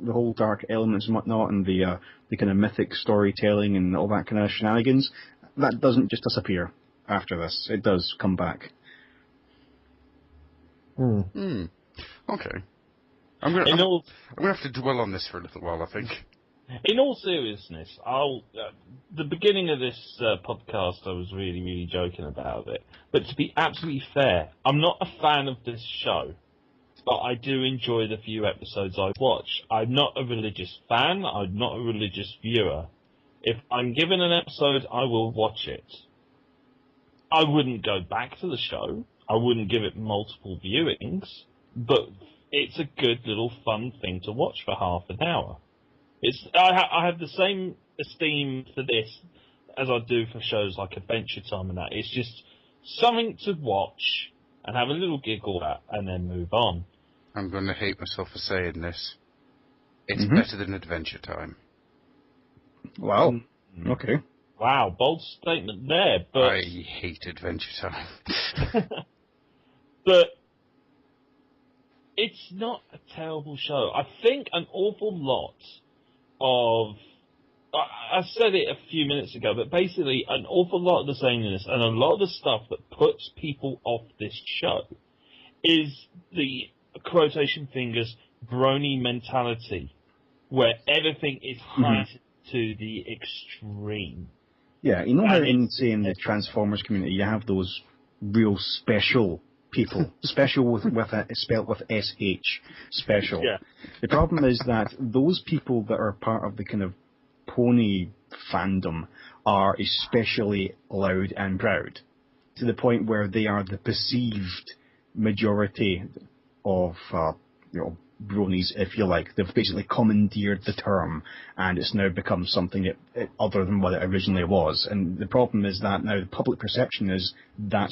the whole dark elements and whatnot, and the kind of mythic storytelling and all that kind of shenanigans, that doesn't just disappear after this. It does come back. Okay. I'm gonna have to dwell on this for a little while, I think. In all seriousness, the beginning of this podcast, I was really, really joking about it. But to be absolutely fair, I'm not a fan of this show, but I do enjoy the few episodes I watch. I'm not a religious fan. I'm not a religious viewer. If I'm given an episode, I will watch it. I wouldn't go back to the show. I wouldn't give it multiple viewings, but it's a good little fun thing to watch for half an hour. I have the same esteem for this as I do for shows like Adventure Time and that. It's just something to watch and have a little giggle at and then move on. I'm going to hate myself for saying this. It's better than Adventure Time. Wow. Okay. Wow, bold statement there, but... I hate Adventure Time. But it's not a terrible show. I think an awful lot of... I said it a few minutes ago, but basically an awful lot of the sameness and a lot of the stuff that puts people off this show is the, quotation fingers, brony mentality, where everything is heightened to the extreme. Yeah, you know how in the Transformers community you have those real special people, special with spelled with SH, special. Yeah. The problem is that those people that are part of the kind of pony fandom are especially loud and proud, to the point where they are the perceived majority of bronies, if you like. They've basically commandeered the term, and it's now become something other than what it originally was. And the problem is that now the public perception is that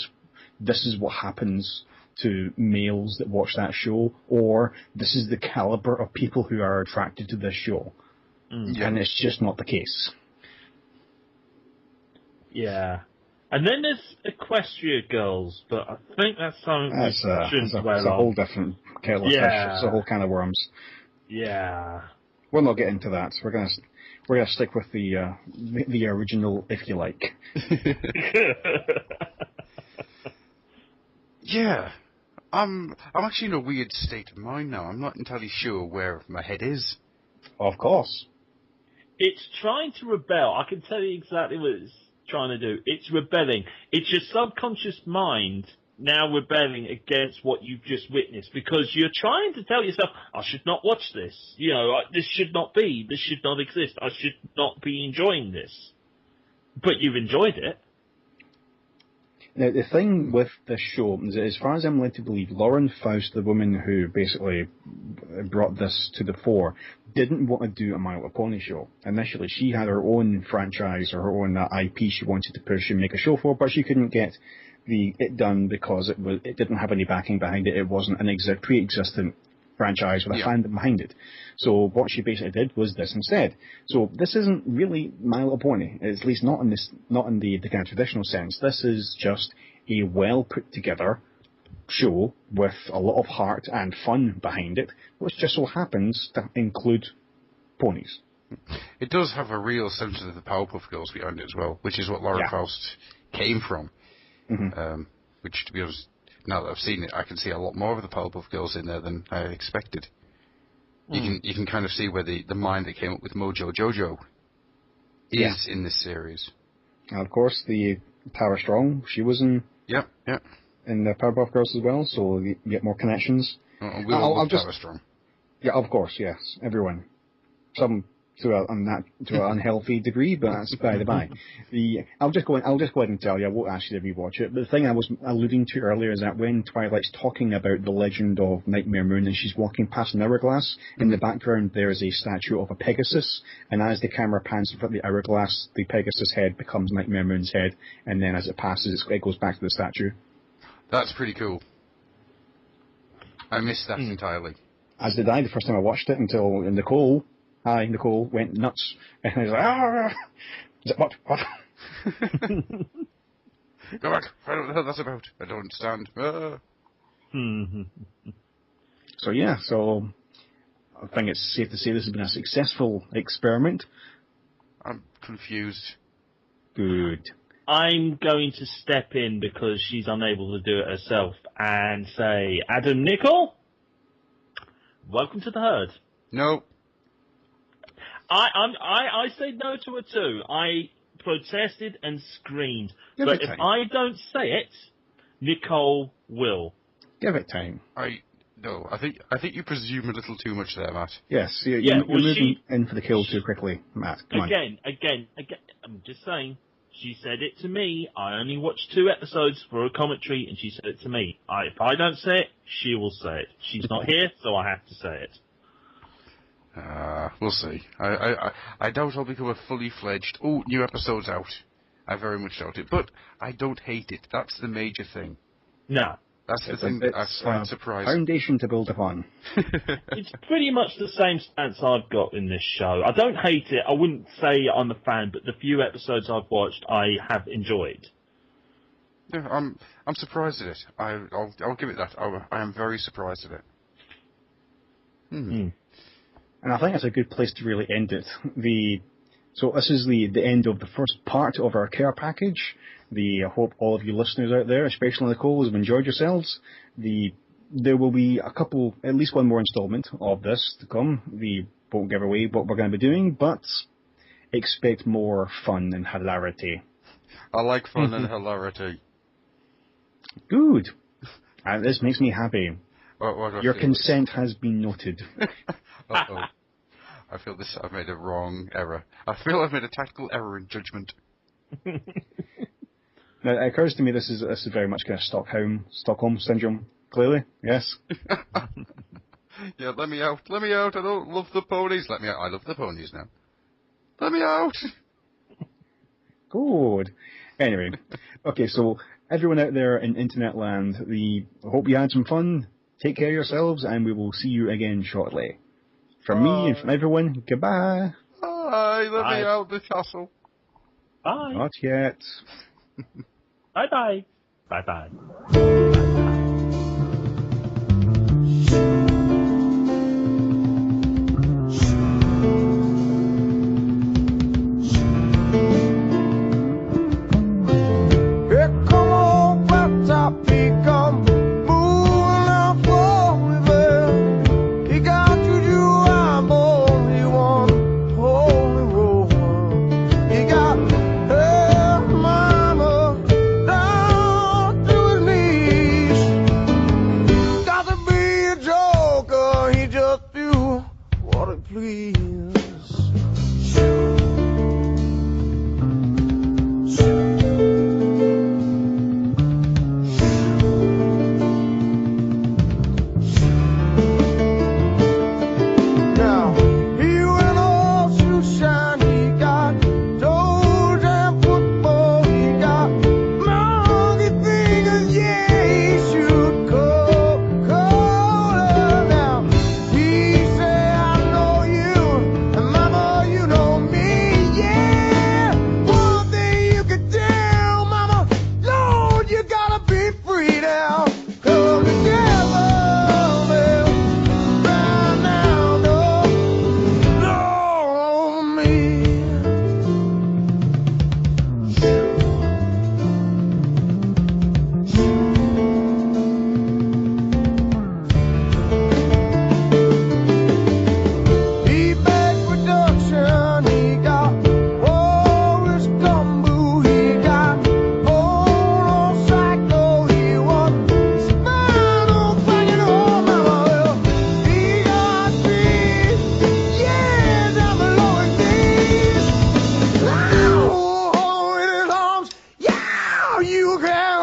this is what happens to males that watch that show, or this is the caliber of people who are attracted to this show. And it's just not the case. Yeah. And then there's Equestria Girls, but I think that's something It's a whole different kettle of fish. It's a whole can of worms. Yeah. We'll not get into that. We're gonna stick with the original, if you like. Yeah. I'm actually in a weird state of mind now. I'm not entirely sure where my head is. Of course. It's trying to rebel. I can tell you exactly what it's trying to do. It's rebelling. It's your subconscious mind now rebelling against what you've just witnessed, because you're trying to tell yourself, I should not watch this. This should not be. This should not exist. I should not be enjoying this. But you've enjoyed it. Now, the thing with this show is that, as far as I'm led to believe, Lauren Faust, the woman who basically brought this to the fore, didn't want to do a My Little Pony show. Initially, she had her own franchise or her own IP she wanted to push and make a show for, but she couldn't get it done because it didn't have any backing behind it. It wasn't an pre-existent franchise with a fandom behind it. So what she basically did was this instead. So this isn't really My Little Pony, at least not in the kind of traditional sense. This is just a well put together show with a lot of heart and fun behind it, which just so happens to include ponies. It does have a real sense of the Powerpuff Girls behind it as well, which is what Lauren Faust came from. Which, to be honest, now that I've seen it, I can see a lot more of the Powerpuff Girls in there than I expected. You can kind of see where the mind that came up with Mojo Jojo is in this series. And of course, the Tara Strong, she was in Yep. the Powerpuff Girls as well, so you get more connections. We all love Tara Strong. Yeah, of course, yes, everyone. Some to an unhealthy degree, but that's by the by. I'll just go ahead and tell you, I won't ask you to rewatch it. But the thing I was alluding to earlier is that when Twilight's talking about the legend of Nightmare Moon and she's walking past an hourglass, in the background there is a statue of a Pegasus, and as the camera pans in front of the hourglass, the Pegasus head becomes Nightmare Moon's head, and then as it passes, it goes back to the statue. That's pretty cool. I missed that entirely. As did I the first time I watched it, until Nicole went nuts. And I was like, is it what? Go back. I don't know what that's about. I don't understand. So I think it's safe to say this has been a successful experiment. I'm confused. Good. I'm going to step in because she's unable to do it herself and say, Adam Nicol, welcome to the herd. No. I said no to it too. I protested and screamed. Give but it if time. I don't say it, Nicole will. Give it time. No. I think you presume a little too much there, Matt. Yes, you're well, moving in for the kill too quickly, Matt. Come on. Again. I'm just saying. She said it to me. I only watched 2 episodes for a commentary, and she said it to me. If I don't say it, she will say it. She's not here, so I have to say it. We'll see. I doubt I'll become a fully fledged. Oh, new episode's out. I very much doubt it, but I don't hate it. That's the major thing. No. That's the thing that I find surprising. Foundation to build upon. It's pretty much the same stance I've got in this show. I don't hate it. I wouldn't say I'm a fan, but the few episodes I've watched, I have enjoyed. Yeah, I'm surprised at it. I'll give it that. I am very surprised at it. And I think that's a good place to really end it. So this is the end of the first part of our care package. I hope all of you listeners out there, especially Nicole, have enjoyed yourselves. There will be at least one more installment of this to come. We won't give away what we're going to be doing, but expect more fun and hilarity. I like fun and hilarity. Good. And this makes me happy. What Your consent has been noted. Uh-oh. I feel I've made a wrong error. I feel I've made a tactical error in judgment. Now, it occurs to me this is very much kind of Stockholm syndrome. Clearly, yes. Yeah, let me out. I don't love the ponies. Let me out. I love the ponies now. Let me out. Good. Anyway, okay, so everyone out there in internet land, I hope you had some fun. Take care of yourselves, and we will see you again shortly. From me and from everyone, goodbye. Bye. Let me out the castle. Bye. Not yet. Bye-bye. Bye-bye. Mama, down to his knees. you can